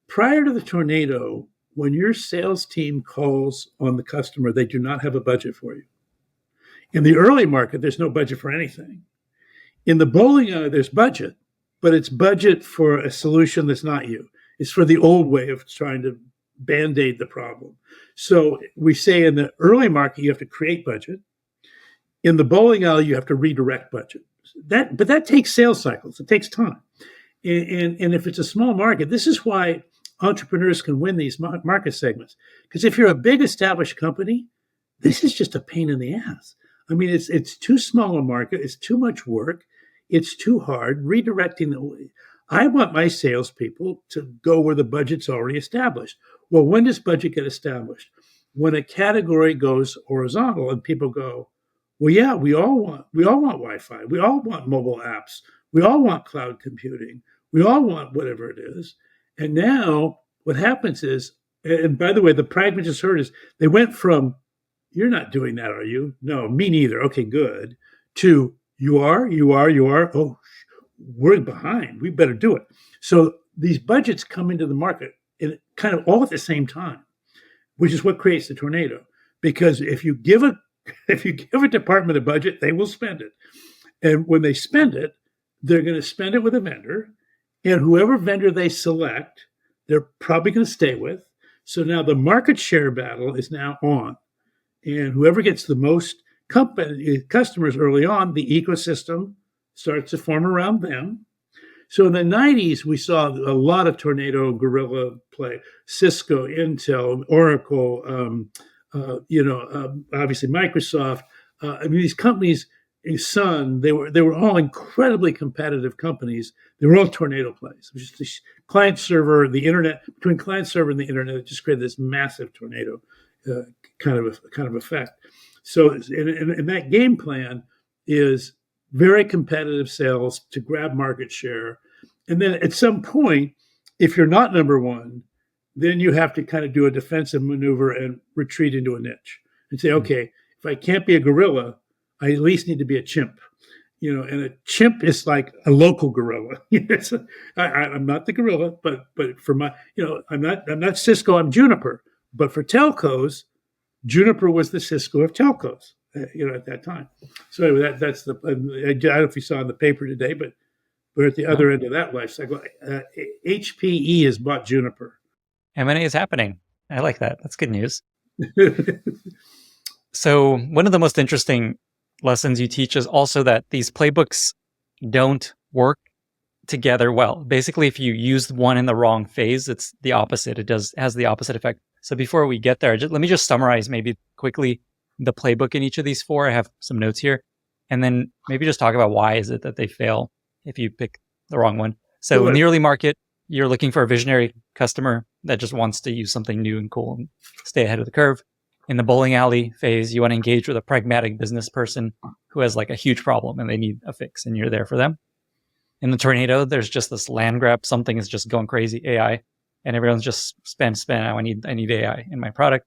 Prior to the tornado, when your sales team calls on the customer, they do not have a budget for you. In the early market, there's no budget for anything. In the bowling alley, there's budget, but it's budget for a solution that's not you. It's for the old way of trying to Band-Aid the problem. So we say in the early market, you have to create budget. In the bowling alley, you have to redirect budget. But that takes sales cycles. It takes time. And if it's a small market, this is why entrepreneurs can win these market segments. Because if you're a big established company, this is just a pain in the ass. I mean, it's too small a market. It's too much work. It's too hard. I want my salespeople to go where the budget's already established. Well, when does budget get established? When a category goes horizontal and people go, well, yeah, we all want Wi-Fi. We all want mobile apps. We all want cloud computing. We all want whatever it is. And now what happens is, and by the way, the pragmatists heard is they went from, you're not doing that, are you? No, me neither. Okay, good. To, you are, you are, you are. Oh, we're behind. We better do it. So these budgets come into the market in kind of all at the same time, which is what creates the tornado. Because if you give a department a budget, they will spend it. And when they spend it, they're going to spend it with a vendor. And whoever vendor they select, they're probably going to stay with. So now the market share battle is now on. And whoever gets the most customers early on, the ecosystem starts to form around them. So in the 90s, we saw a lot of tornado guerrilla play. Cisco, Intel, Oracle, obviously Microsoft. These companies, Sun, they were all incredibly competitive companies. They were all tornado plays. It was just the client server, the internet, between client server and the internet, it just created this massive tornado kind of effect. So, and that game plan is very competitive sales to grab market share. And then at some point, if you're not number one, then you have to kind of do a defensive maneuver and retreat into a niche and say, okay, if I can't be a gorilla, I at least need to be a chimp. And a chimp is like a local gorilla. I'm not the gorilla, but for my, I'm not Cisco, I'm Juniper. But for telcos, Juniper was the Cisco of telcos, at that time. So anyway, that's the, I don't know if you saw in the paper today, but we're at the other end of that life cycle. HPE has bought Juniper. M&A is happening. I like that. That's good news. So one of the most interesting lessons you teach is also that these playbooks don't work together well. Basically, if you use one in the wrong phase, it's the opposite. It has the opposite effect. So before we get there, let me just summarize maybe quickly the playbook in each of these four. I have some notes here. And then maybe just talk about why is it that they fail if you pick the wrong one. So in the early market, you're looking for a visionary customer that just wants to use something new and cool and stay ahead of the curve. In the bowling alley phase, you want to engage with a pragmatic business person who has like a huge problem and they need a fix and you're there for them. In the tornado, there's just this land grab. Something is just going crazy, AI, and everyone's just spend. I need AI in my product.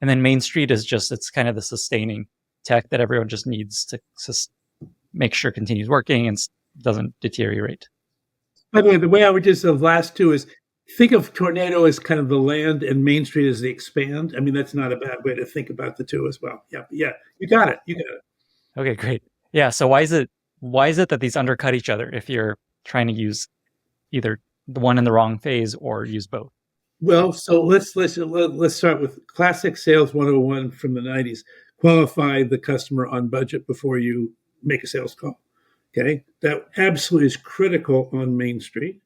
And then Main Street is just, it's kind of the sustaining tech that everyone just needs to make sure continues working and doesn't deteriorate. By the way, the way I would just the last two is think of tornado as kind of the land and Main Street as the expand. I mean, that's not a bad way to think about the two as well. Yeah, you got it. Okay, great. Yeah, so why is it that these undercut each other if you're trying to use either the one in the wrong phase or use both? Well, so let's start with classic sales 101 from the 90s. Qualify the customer on budget before you make a sales call. Okay, that absolutely is critical on Main Street.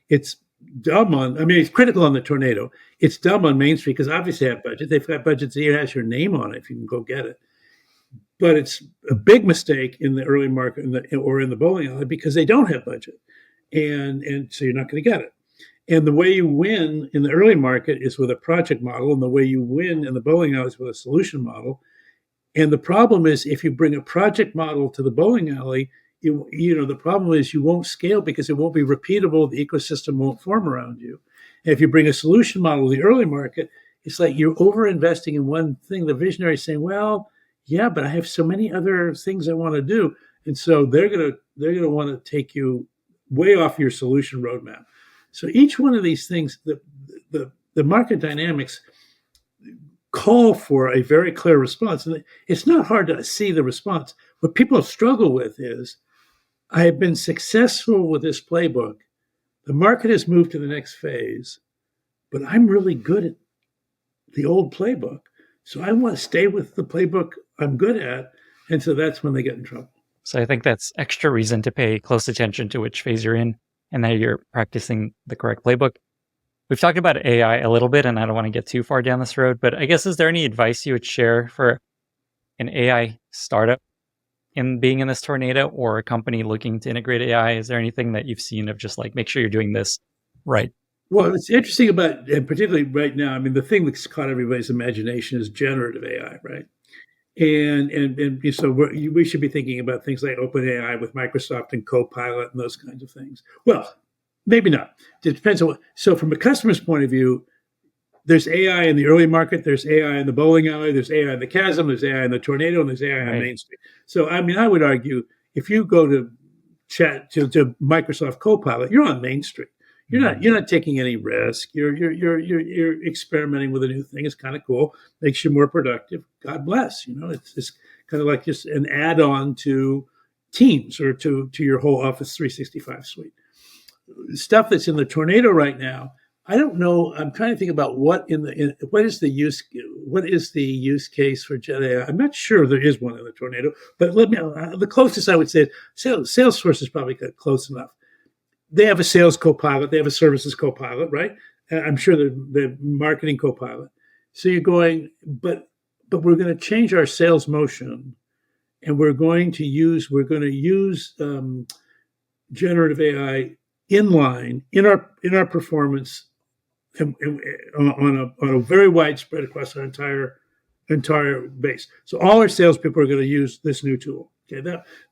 It's dumb it's critical on the tornado. It's dumb on Main Street because obviously they have budget. They've got budgets that has your name on it if you can go get it. But it's a big mistake in the early market or in the bowling alley because they don't have budget. And so you're not going to get it. And the way you win in the early market is with a project model, and the way you win in the bowling alley is with a solution model. And the problem is if you bring a project model to the bowling alley, the problem is you won't scale because it won't be repeatable. The ecosystem won't form around you. And if you bring a solution model to the early market, it's like you're over investing in one thing. The visionary is saying, well, yeah, but I have so many other things I want to do. And so they're gonna want to take you way off your solution roadmap. So each one of these things, the market dynamics call for a very clear response. And it's not hard to see the response. What people struggle with is, I have been successful with this playbook. The market has moved to the next phase, but I'm really good at the old playbook. So I want to stay with the playbook I'm good at. And so that's when they get in trouble. So I think that's extra reason to pay close attention to which phase you're in and that you're practicing the correct playbook. We've talked about AI a little bit, and I don't want to get too far down this road, but I guess, is there any advice you would share for an AI startup in being in this tornado or a company looking to integrate AI? Is there anything that you've seen of just like, make sure you're doing this right? Well, it's interesting about, and particularly right now, the thing that's caught everybody's imagination is generative AI, right? And so we should be thinking about things like OpenAI with Microsoft and Copilot and those kinds of things. Well, maybe not. It depends on what. So from a customer's point of view, there's AI in the early market, there's AI in the bowling alley, there's AI in the chasm, there's AI in the tornado, and there's AI on Main Street. So, I mean, I would argue if you go to chat to Microsoft Copilot, you're on Main Street. You're not taking any risk. You're experimenting with a new thing. It's kind of cool. Makes you more productive. God bless. It's kind of like just an add-on to Teams or to your whole Office 365 suite. Stuff that's in the tornado right now, I don't know. I'm trying to think about what is the use case for Gen AI. I'm not sure there is one in the tornado, but the closest I would say Salesforce is probably close enough. They have a sales copilot, they have a services copilot, right? I'm sure the marketing copilot. So you're going, but we're going to change our sales motion, and we're going to use generative AI inline in our performance on a very widespread across our entire base. So all our salespeople are going to use this new tool. Okay,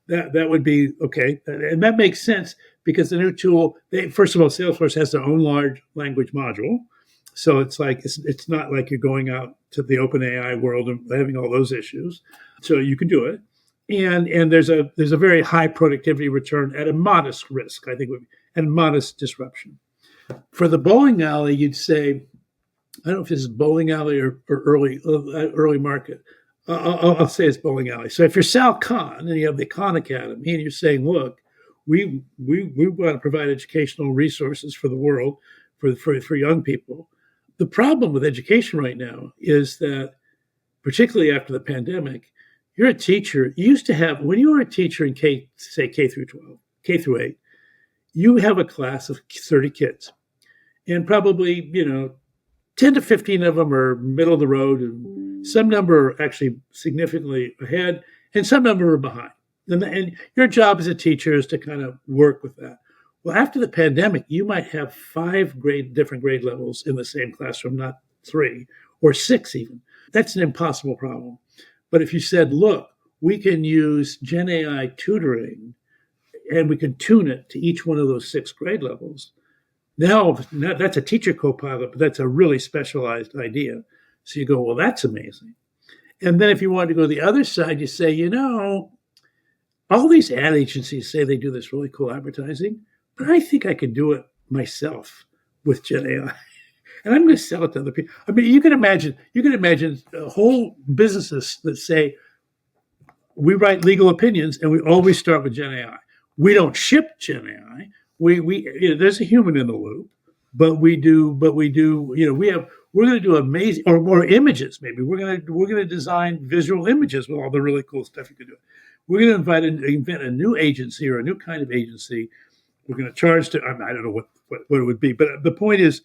that would be okay, and that makes sense because the new tool. First of all, Salesforce has their own large language module, so it's not like you're going out to the OpenAI world and having all those issues. So you can do it, and there's a very high productivity return at a modest risk, I think, and modest disruption. For the bowling alley, you'd say, I don't know if this is bowling alley or early market. I'll say it's bowling alley. So if you're Sal Khan and you have the Khan Academy and you're saying, look, we want to provide educational resources for the world, for young people. The problem with education right now is that, particularly after the pandemic, you're a teacher. You used to have, when you were a teacher in K through 12, K through 8, you have a class of 30 kids. And probably, 10 to 15 of them are middle of the road, and some number are actually significantly ahead, and some number are behind. And your job as a teacher is to kind of work with that. Well, after the pandemic, you might have 5 different grade levels in the same classroom, not 3 or 6 even. That's an impossible problem. But if you said, look, we can use Gen AI tutoring, and we can tune it to each one of those 6 grade levels, now that's a teacher copilot, but that's a really specialized idea. So you go, well, that's amazing. And then if you wanted to go to the other side, you say, all these ad agencies say they do this really cool advertising, but I think I can do it myself with Gen AI. And I'm going to sell it to other people. I mean, you can imagine whole businesses that say, we write legal opinions and we always start with Gen AI. We don't ship Gen AI. There's a human in the loop, but we're going to do amazing or more images. Maybe we're going to design visual images with all the really cool stuff you can do. We're going to invent a new agency or a new kind of agency. We're going to charge I don't know what it would be, but the point is,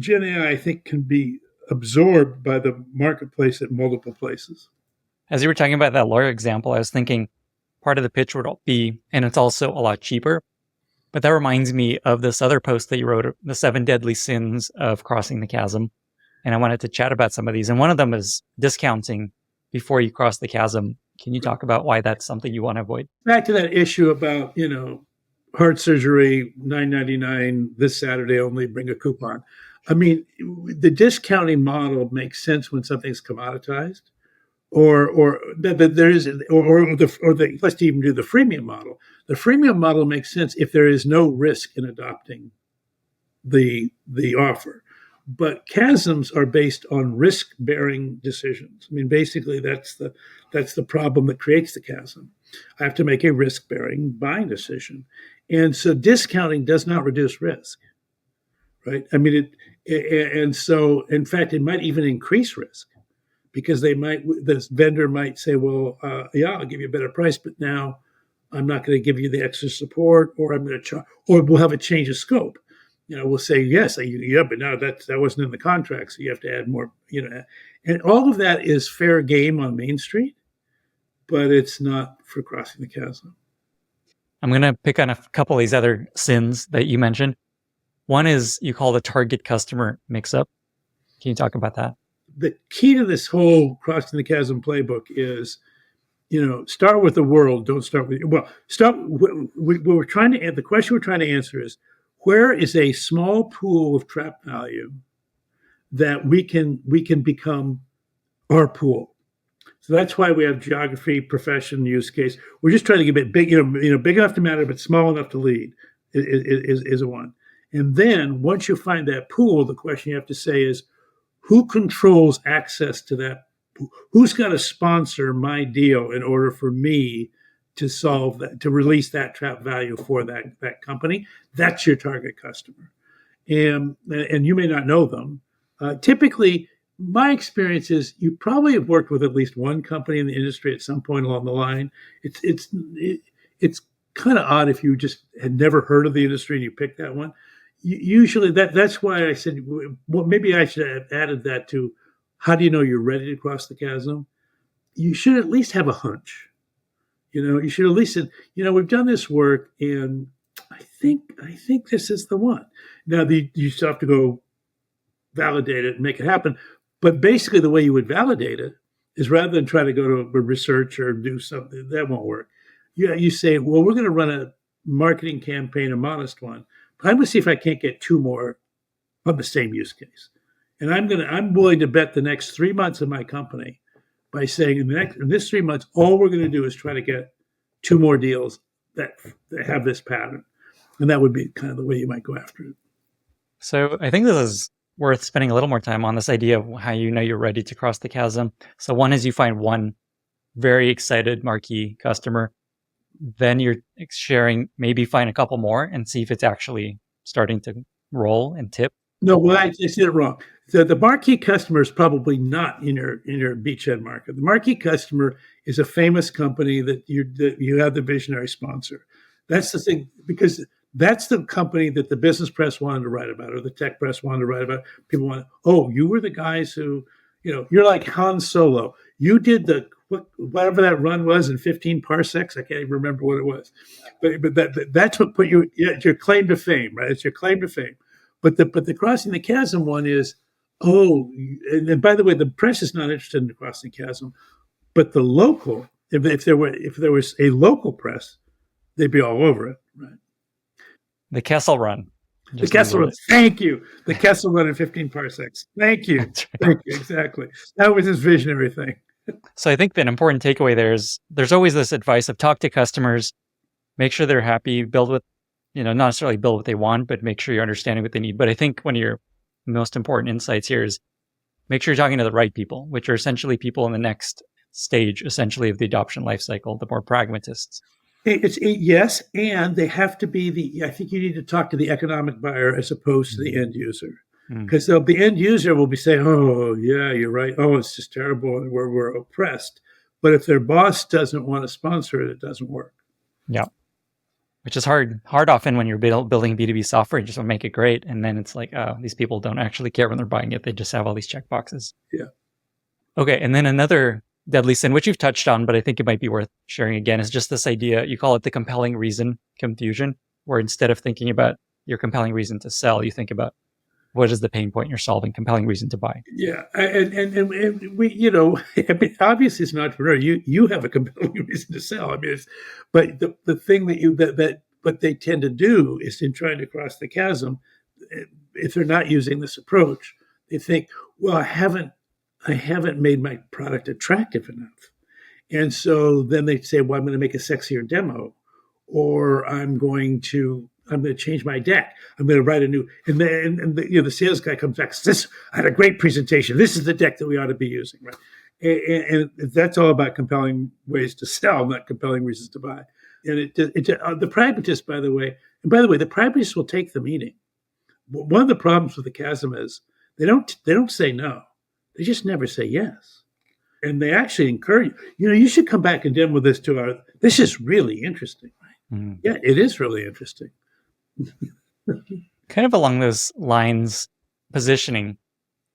Gen AI, I think, can be absorbed by the marketplace at multiple places. As you were talking about that lawyer example, I was thinking part of the pitch would be, and it's also a lot cheaper. But that reminds me of this other post that you wrote, The 7 Deadly Sins of Crossing the Chasm. And I wanted to chat about some of these. And one of them is discounting before you cross the chasm. Can you talk about why that's something you want to avoid? Back to that issue about, heart surgery, $9.99 this Saturday only, bring a coupon. I mean, the discounting model makes sense when something's commoditized. Or there is, let's even do the freemium model. The freemium model makes sense if there is no risk in adopting the offer. But chasms are based on risk-bearing decisions. I mean, basically, that's the problem that creates the chasm. I have to make a risk-bearing buying decision, and so discounting does not reduce risk, right? I mean, and so in fact, it might even increase risk. Because this vendor might say, well, yeah, I'll give you a better price, but now I'm not going to give you the extra support, or I'm going to charge, or we'll have a change of scope. We'll say, yes, yeah, but now that wasn't in the contract, so you have to add more, and all of that is fair game on Main Street, but it's not for Crossing the Chasm. I'm going to pick on a couple of these other sins that you mentioned. One is you call the target customer mix-up. Can you talk about that? the key to this whole Crossing the Chasm playbook is, start with the world. Don't start with, start. What we're trying to, the question we're trying to answer is, where is a small pool of trap value that we can become our pool? So that's why we have geography, profession, use case. We're just trying to get it big, big enough to matter, but small enough to lead is a one. And then once you find that pool, the question you have to say is, who controls access to that? Who's got to sponsor my deal in order for me to solve that, to release that trap value for that company? That's your target customer. And you may not know them. Typically, my experience is you probably have worked with at least one company in the industry at some point along the line. It's kind of odd if you just had never heard of the industry and you picked that one. Usually that's why I said, well, maybe I should have added that to, how do you know you're ready to cross the chasm? You should at least have a hunch. You should at least say, we've done this work and I think this is the one. Now you still have to go validate it and make it happen. But basically the way you would validate it is, rather than try to go to a research or do something, that won't work. You say, well, we're going to run a marketing campaign, a modest one, but I'm going to see if I can't get two more on the same use case. And I'm willing to bet the next 3 months of my company by saying in this 3 months, all we're going to do is try to get two more deals that have this pattern. And that would be kind of the way you might go after it. So I think this is worth spending a little more time on, this idea of how you know you're ready to cross the chasm. So one is you find one very excited marquee customer. Then you're sharing, maybe find a couple more and see if it's actually starting to roll and tip. No, well, I said it wrong. The marquee customer is probably not in your beachhead market. The marquee customer is a famous company that you have the visionary sponsor. That's the thing, because that's the company that the business press wanted to write about, or the tech press wanted to write about. People want, you were the guys who, you're like Han Solo. You did whatever that run was in 15 parsecs. I can't even remember what it was, but that's what put you, your claim to fame, right? It's your claim to fame. But the Crossing the Chasm one is, and by the way, the press is not interested in the Crossing the Chasm, but the local, if there was a local press, they'd be all over it, right? The Kessel Run. The Kessel Run. Thank you. The Kessel Run in 15 parsecs. Thank you. Right. Thank you. Exactly. That was his visionary thing. So I think that an important takeaway there is there's always this advice of talk to customers, make sure they're happy, build with, not necessarily build what they want, but make sure you're understanding what they need. But I think one of your most important insights here is make sure you're talking to the right people, which are essentially people in the next stage, essentially, of the adoption lifecycle, the more pragmatists. Yes, and they have to be I think you need to talk to the economic buyer as opposed to the end user. Because the end user will be saying, oh, yeah, you're right. Oh, it's just terrible. And we're oppressed. But if their boss doesn't want to sponsor it, it doesn't work. Yeah. Which is hard often when you're building B2B software, you just want to make it great. And then it's like, oh, these people don't actually care when they're buying it. They just have all these checkboxes. Yeah. Okay. And then another deadly sin, which you've touched on, but I think it might be worth sharing again, is just this idea, you call it the compelling reason confusion, where instead of thinking about your compelling reason to sell, you think about what is the pain point you're solving, compelling reason to buy. Yeah. And we, obviously as an entrepreneur, you have a compelling reason to sell. I mean, but the thing that what they tend to do is, in trying to cross the chasm, if they're not using this approach, they think, well, I haven't made my product attractive enough. And so then they say, well, I'm going to make a sexier demo, or I'm going to change my deck. I'm going to write a new, and the sales guy comes back, says, I had a great presentation. This is the deck that we ought to be using, right? And that's all about compelling ways to sell, not compelling reasons to buy. And the pragmatists, by the way, the pragmatists will take the meeting. One of the problems with the chasm is they don't say no. They just never say yes. And they actually encourage you should come back and demo this this is really interesting. Right? Mm. Yeah, it is really interesting. Kind of along those lines, positioning,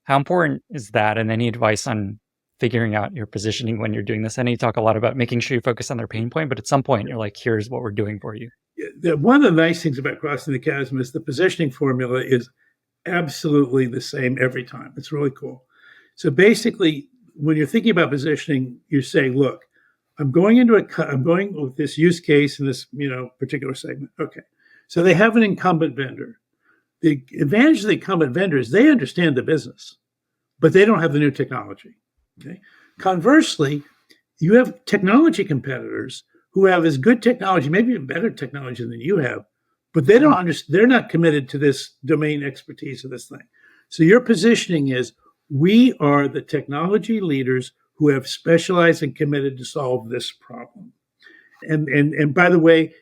how important is that? And any advice on figuring out your positioning when you're doing this? I know you talk a lot about making sure you focus on their pain point, but at some point you're like, here's what we're doing for you. One of the nice things about Crossing the Chasm is the positioning formula is absolutely the same every time. It's really cool. So basically, when you're thinking about positioning, you're saying, look, I'm going with this use case in this, particular segment. Okay. So they have an incumbent vendor. The advantage of the incumbent vendor is they understand the business, but they don't have the new technology. Okay. Conversely, you have technology competitors who have as good technology, maybe even better technology than you have, but they don't understand. They're not committed to this domain expertise of this thing. So your positioning is, we are the technology leaders who have specialized and committed to solve this problem. And by the way,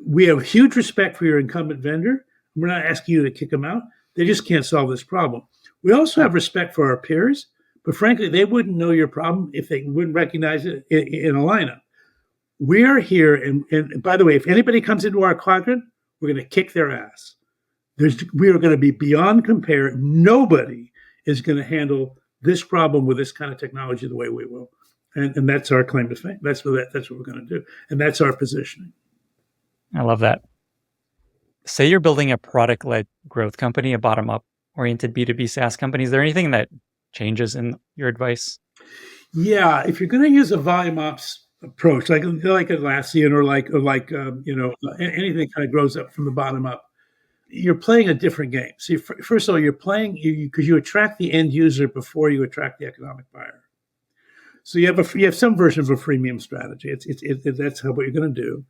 we have huge respect for your incumbent vendor. We're not asking you to kick them out. They just can't solve this problem. We also have respect for our peers, but frankly, they wouldn't know your problem if they wouldn't recognize it in a lineup. We are here, and by the way, if anybody comes into our quadrant, we're going to kick their ass. We are going to be beyond compare. Nobody is going to handle this problem with this kind of technology the way we will. And that's our claim to fame. That's what we're going to do. And that's our positioning. I love that. Say you're building a product-led growth company, a bottom-up oriented B2B SaaS company. Is there anything that changes in your advice? Yeah, if you're going to use a volume ops approach, like Atlassian or anything kind of grows up from the bottom up, you're playing a different game. So first of all, you're playing because you attract the end user before you attract the economic buyer. So you have some version of a freemium strategy. That's what you're going to do.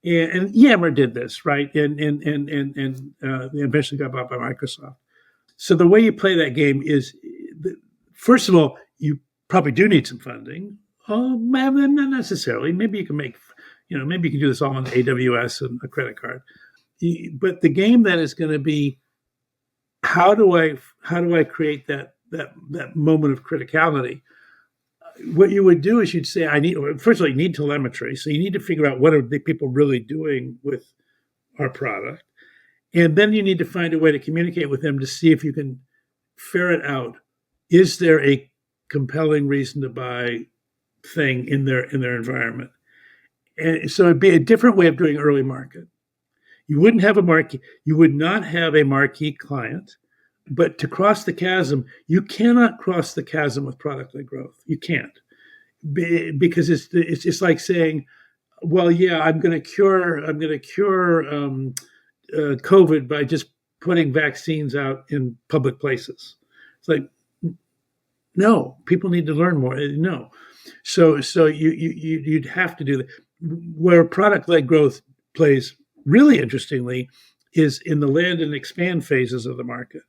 And Yammer did this, right? And they eventually got bought by Microsoft. So the way you play that game is, first of all, you probably do need some funding. Not necessarily. Maybe you can maybe you can do this all on AWS and a credit card. But the game then is going to be, how do I create that moment of criticality? What you would do is you'd say, first of all, you need telemetry. So you need to figure out, what are the people really doing with our product? And then you need to find a way to communicate with them to see if you can ferret out, is there a compelling reason to buy thing in their environment? And so it'd be a different way of doing early market. You wouldn't have a marquee. You would not have a marquee client. But to cross the chasm, you cannot cross the chasm with product-led growth. You can't, because it's just like saying, well, yeah, I'm going to cure COVID by just putting vaccines out in public places. It's like, no, people need to learn more. No, so you'd have to do that. Where product-led growth plays really interestingly is in the land and expand phases of the market.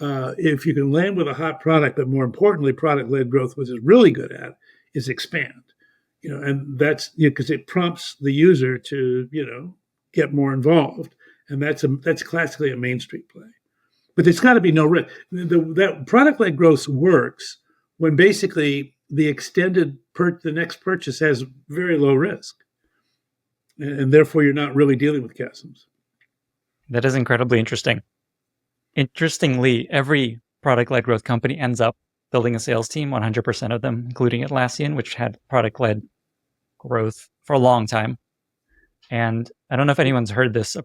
If you can land with a hot product, but more importantly, product-led growth, which is really good at, is expand. And that's because it prompts the user to get more involved, and that's classically a Main Street play. But there's got to be no risk. That product-led growth works when basically the next purchase has very low risk, and therefore you're not really dealing with chasms. That is incredibly interesting. Interestingly, every product-led growth company ends up building a sales team, 100% of them, including Atlassian, which had product-led growth for a long time. And I don't know if anyone's heard this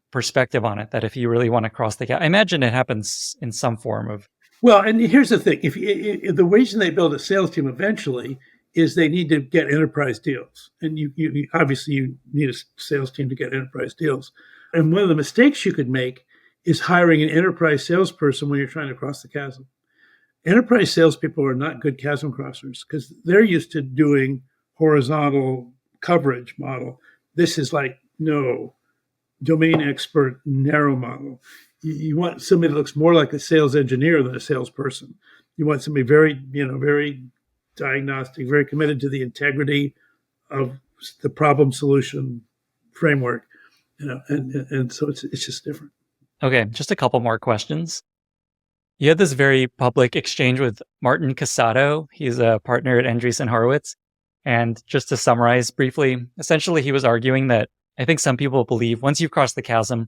perspective on it, that if you really want to cross the gap, I imagine it happens in some form of... Well, and here's the thing. If the reason they build a sales team eventually is they need to get enterprise deals. And you obviously you need a sales team to get enterprise deals. And one of the mistakes you could make is hiring an enterprise salesperson when you're trying to cross the chasm. Enterprise salespeople are not good chasm crossers because they're used to doing horizontal coverage model. This is like, no, domain expert, narrow model. You want somebody that looks more like a sales engineer than a salesperson. You want somebody very diagnostic, very committed to the integrity of the problem solution framework, and so it's just different. Okay, just a couple more questions. You had this very public exchange with Martin Casado. He's a partner at Andreessen Horowitz. And just to summarize briefly, essentially he was arguing that I think some people believe once you've crossed the chasm,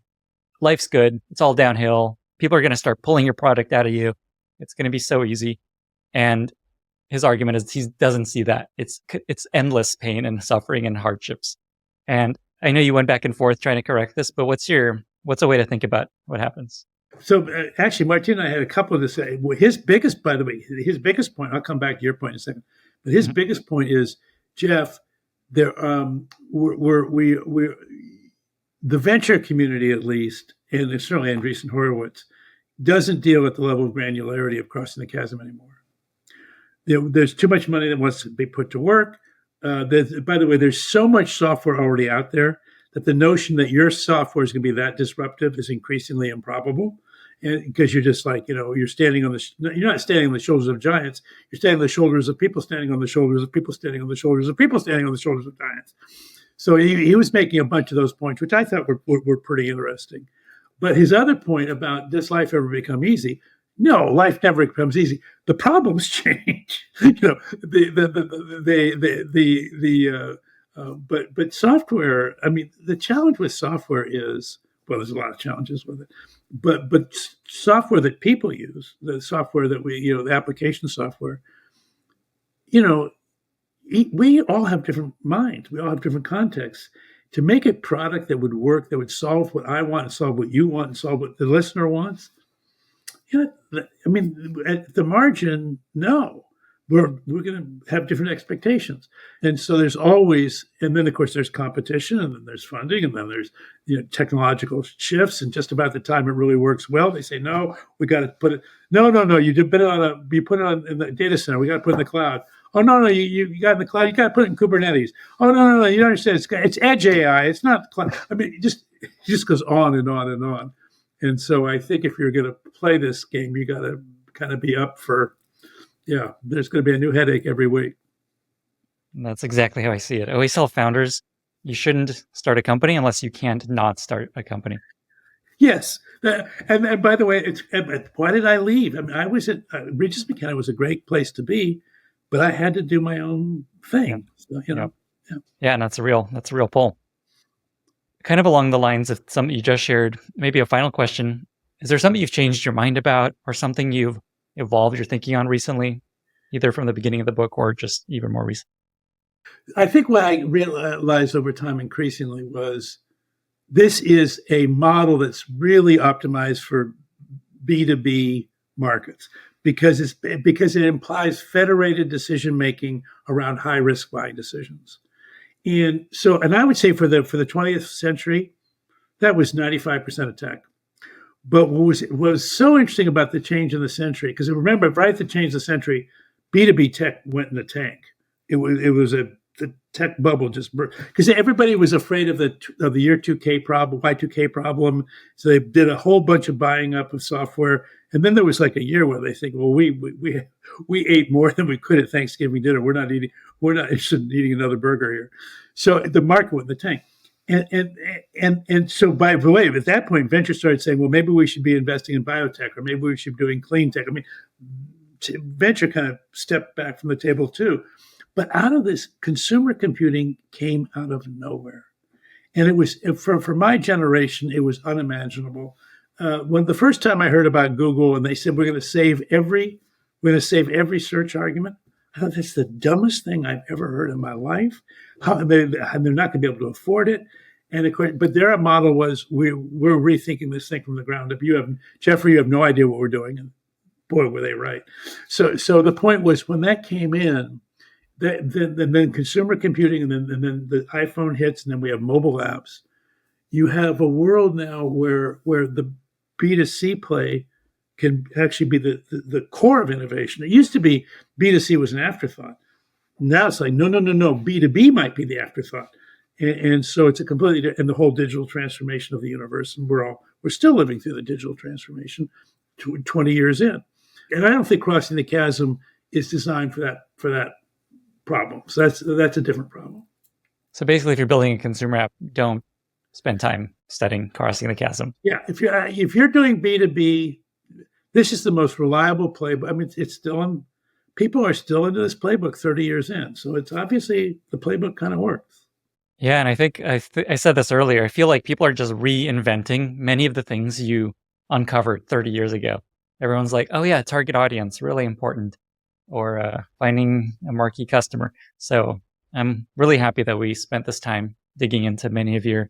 life's good, it's all downhill. People are going to start pulling your product out of you. It's going to be so easy. And his argument is he doesn't see that. It's endless pain and suffering and hardships. And I know you went back and forth trying to correct this, but what's a way to think about what happens? So actually, Martin and I had a couple to say. Well, his biggest, by the way, his biggest point. I'll come back to your point in a second. But his Mhm. biggest point is, Jeff, there, we're the venture community at least, and certainly Andreessen Horowitz, doesn't deal at the level of granularity of crossing the chasm anymore. There's too much money that wants to be put to work. By the way, there's so much software already out there that the notion that your software is going to be that disruptive is increasingly improbable. And because you're just like, you're standing on you're not standing on the shoulders of giants. You're standing on the shoulders of people standing on the shoulders of people standing on the shoulders of people standing on the shoulders of giants. So he was making a bunch of those points, which I thought were pretty interesting. But his other point about does life ever become easy? No, life never becomes easy. The problems change. But software. I mean, the challenge with software is, well, there's a lot of challenges with it, but software that people use, the software that the application software, you know, we all have different minds. We all have different contexts. To make a product that would work, that would solve what I want, and solve what you want, and solve what the listener wants, I mean, at the margin, no. We're going to have different expectations, and so there's always, and then of course there's competition, and then there's funding, and then there's technological shifts, and just about the time it really works well, they say no, we got to put it. No, you put it on in the data center. We got to put it in the cloud. Oh no, you got it in the cloud. You got to put it in Kubernetes. Oh no, you don't understand. It's edge AI. It's not cloud. I mean, it just goes on and on and on. And so I think if you're going to play this game, you got to kind of be up for, there's going to be a new headache every week. And that's exactly how I see it. I always tell founders, you shouldn't start a company unless you can't not start a company. Yes. And by the way, why did I leave? I mean, I was at Regis McKenna was a great place to be, but I had to do my own thing. Yeah. So, Yeah, and that's a real pull. Kind of along the lines of something you just shared, maybe a final question. Is there something you've changed your mind about or something you've evolved your thinking on recently, either from the beginning of the book or just even more recent? I think what I realized over time increasingly was this is a model that's really optimized for B2B markets because it implies federated decision making around high risk buying decisions. And I would say for the 20th century, that was 95% of tech. But what was so interesting about the change in the century, because remember, right at the change of the century, B2B tech went in the tank. It was the tech bubble just because everybody was afraid of the year 2K problem, Y2K problem. So they did a whole bunch of buying up of software, and then there was like a year where they think, well, we ate more than we could at Thanksgiving dinner. We're not interested in eating another burger here. So the market went in the tank. And so, by the way, at that point, venture started saying, well, maybe we should be investing in biotech, or maybe we should be doing clean tech. I mean, venture kind of stepped back from the table too. But out of this, consumer computing came out of nowhere. And it was, for my generation, it was unimaginable. When the first time I heard about Google and they said, we're going to save every search argument, I thought that's the dumbest thing I've ever heard in my life. They're not going to be able to afford it. And of course, but their model was, we're rethinking this thing from the ground up. Geoffrey, you have no idea what we're doing. And boy, were they right. So the point was, when that came in, then consumer computing, and then the iPhone hits, and then we have mobile apps. You have a world now where the B2C play can actually be the core of innovation. It used to be B2C was an afterthought. Now it's like, no. B2B might be the afterthought. And so it's a completely, and the whole digital transformation of the universe. And we're still living through the digital transformation 20 years in. And I don't think Crossing the Chasm is designed for that problem. So that's a different problem. So basically, if you're building a consumer app, don't spend time studying Crossing the Chasm. Yeah, if you're doing B2B, this is the most reliable playbook. I mean, it's still in. People are still into this playbook 30 years in. So it's obviously the playbook kind of works. Yeah, and I think I said this earlier. I feel like people are just reinventing many of the things you uncovered 30 years ago. Everyone's like, oh yeah, target audience, really important. Or finding a marquee customer. So I'm really happy that we spent this time digging into many of your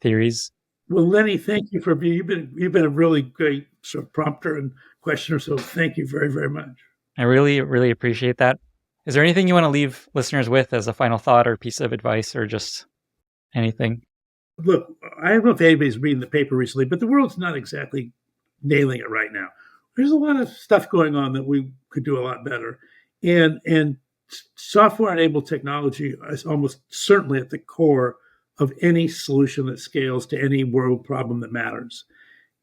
theories. Well, Lenny, thank you for being. You've been a really great sort of prompter and questioner. So thank you very, very much. I really, really appreciate that. Is there anything you want to leave listeners with as a final thought or piece of advice or just anything? Look, I don't know if anybody's reading the paper recently, but the world's not exactly nailing it right now. There's a lot of stuff going on that we could do a lot better, and software-enabled technology is almost certainly at the core of any solution that scales to any world problem that matters.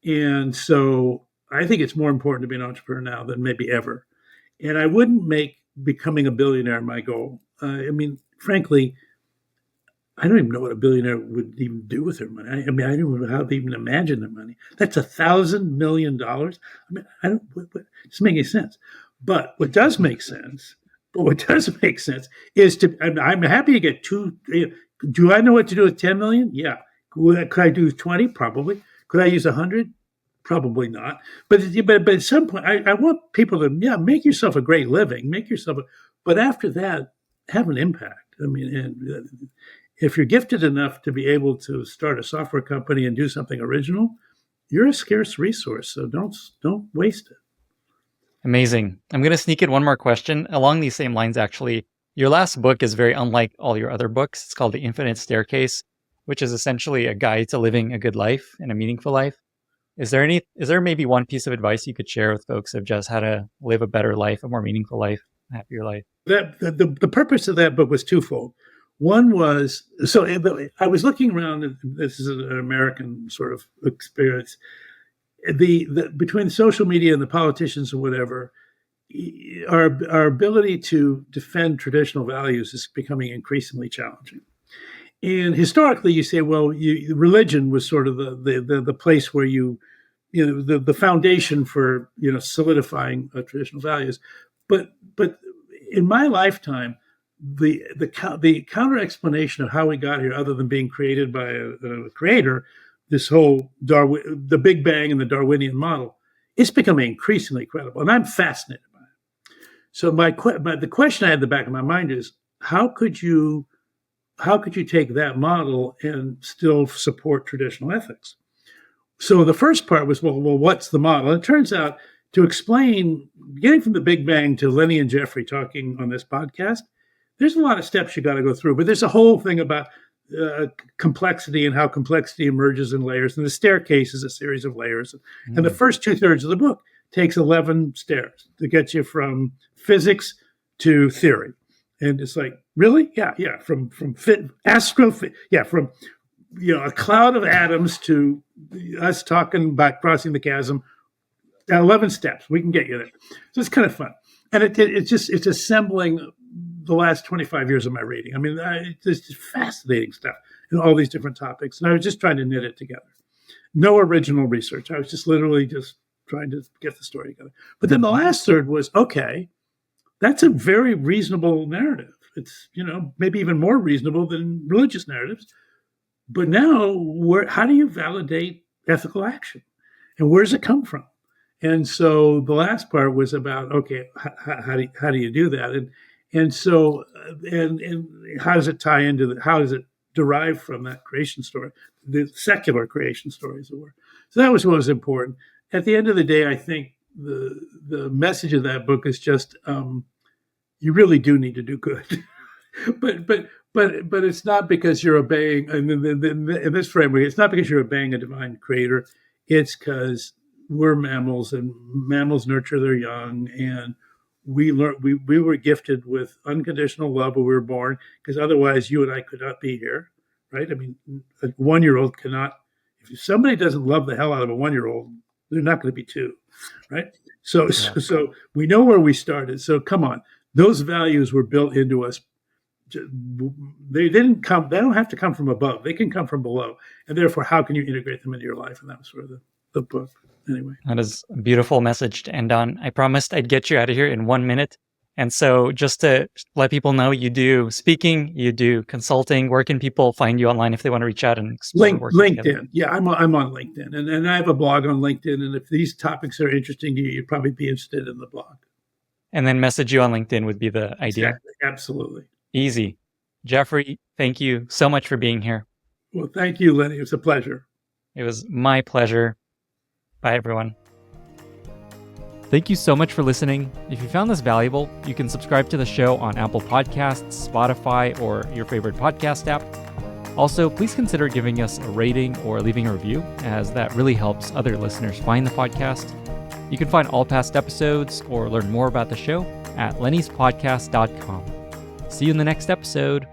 And so I think it's more important to be an entrepreneur now than maybe ever. And I wouldn't make becoming a billionaire my goal. I mean, frankly, I don't even know what a billionaire would even do with their money. I mean, I don't know how to even imagine their money. That's $1,000 million. I mean, I don't. What doesn't make any sense. But what does make sense? But what does make sense is to. I'm happy to get two. Do I know what to do with 10 million? Yeah. Could I do 20? Probably. Could I use 100? Probably not. But at some point, I want people to make yourself a great living, but after that, have an impact. I mean, and if you're gifted enough to be able to start a software company and do something original, you're a scarce resource. So don't waste it. Amazing. I'm going to sneak in one more question along these same lines, actually. Your last book is very unlike all your other books. It's called The Infinite Staircase, which is essentially a guide to living a good life and a meaningful life. Is there maybe one piece of advice you could share with folks of just how to live a better life, a more meaningful life, a happier life? The purpose of that book was twofold. One was, I was looking around, and this is an American sort of experience. Between social media and the politicians or whatever, our ability to defend traditional values is becoming increasingly challenging. And historically, you say, well, religion was sort of the place where the foundation for solidifying traditional values. But in my lifetime, the counter explanation of how we got here, other than being created by a creator, this whole the Big Bang and the Darwinian model, it's becoming increasingly credible, and I'm fascinated by it. So the question I had in the back of my mind is, how could you take that model and still support traditional ethics? So the first part was, well, what's the model? And it turns out, to explain, getting from the Big Bang to Lenny and Geoffrey talking on this podcast, there's a lot of steps you got to go through. But there's a whole thing about complexity and how complexity emerges in layers. And the staircase is a series of layers. And the first 2/3 of the book takes 11 stairs to get you from physics to theory. And it's like, really? Yeah. From a cloud of atoms to us talking about crossing the chasm. 11 steps. We can get you there. So it's kind of fun. And it's assembling the last 25 years of my reading. I mean, it's just fascinating stuff in all these different topics. And I was just trying to knit it together. No original research. I was just literally just trying to get the story together. But then the last third was, okay, that's a very reasonable narrative. It's, maybe even more reasonable than religious narratives. But now, how do you validate ethical action? And where does it come from? And so the last part was about, okay, how do you do that? And so how does it tie into how does it derive from that creation story, the secular creation story, as it were? So that was what was important. At the end of the day, I think the message of that book is just you really do need to do good, but it's not because you're obeying in this framework. It's not because you're obeying a divine creator. It's because we're mammals, and mammals nurture their young, and we were gifted with unconditional love when we were born, because otherwise you and I could not be here, right? I mean, a 1-year-old cannot. If somebody doesn't love the hell out of a 1-year-old, they're not going to be 2, right? So we know where we started. So come on, those values were built into us. They didn't come. They don't have to come from above. They can come from below. And therefore, how can you integrate them into your life? And that was sort of the book. Anyway, that is a beautiful message to end on. I promised I'd get you out of here in 1 minute. And so just to let people know, you do speaking, you do consulting. Where can people find you online if they want to reach out and explore LinkedIn. Together? Yeah, I'm on LinkedIn. And I have a blog on LinkedIn. And if these topics are interesting to you, you'd probably be interested in the blog. And then message you on LinkedIn would be the idea. Exactly. Absolutely. Easy. Geoffrey, thank you so much for being here. Well, thank you, Lenny. It was a pleasure. It was my pleasure. Bye, everyone. Thank you so much for listening. If you found this valuable, you can subscribe to the show on Apple Podcasts, Spotify, or your favorite podcast app. Also, please consider giving us a rating or leaving a review, as that really helps other listeners find the podcast. You can find all past episodes or learn more about the show at lennyspodcast.com. See you in the next episode.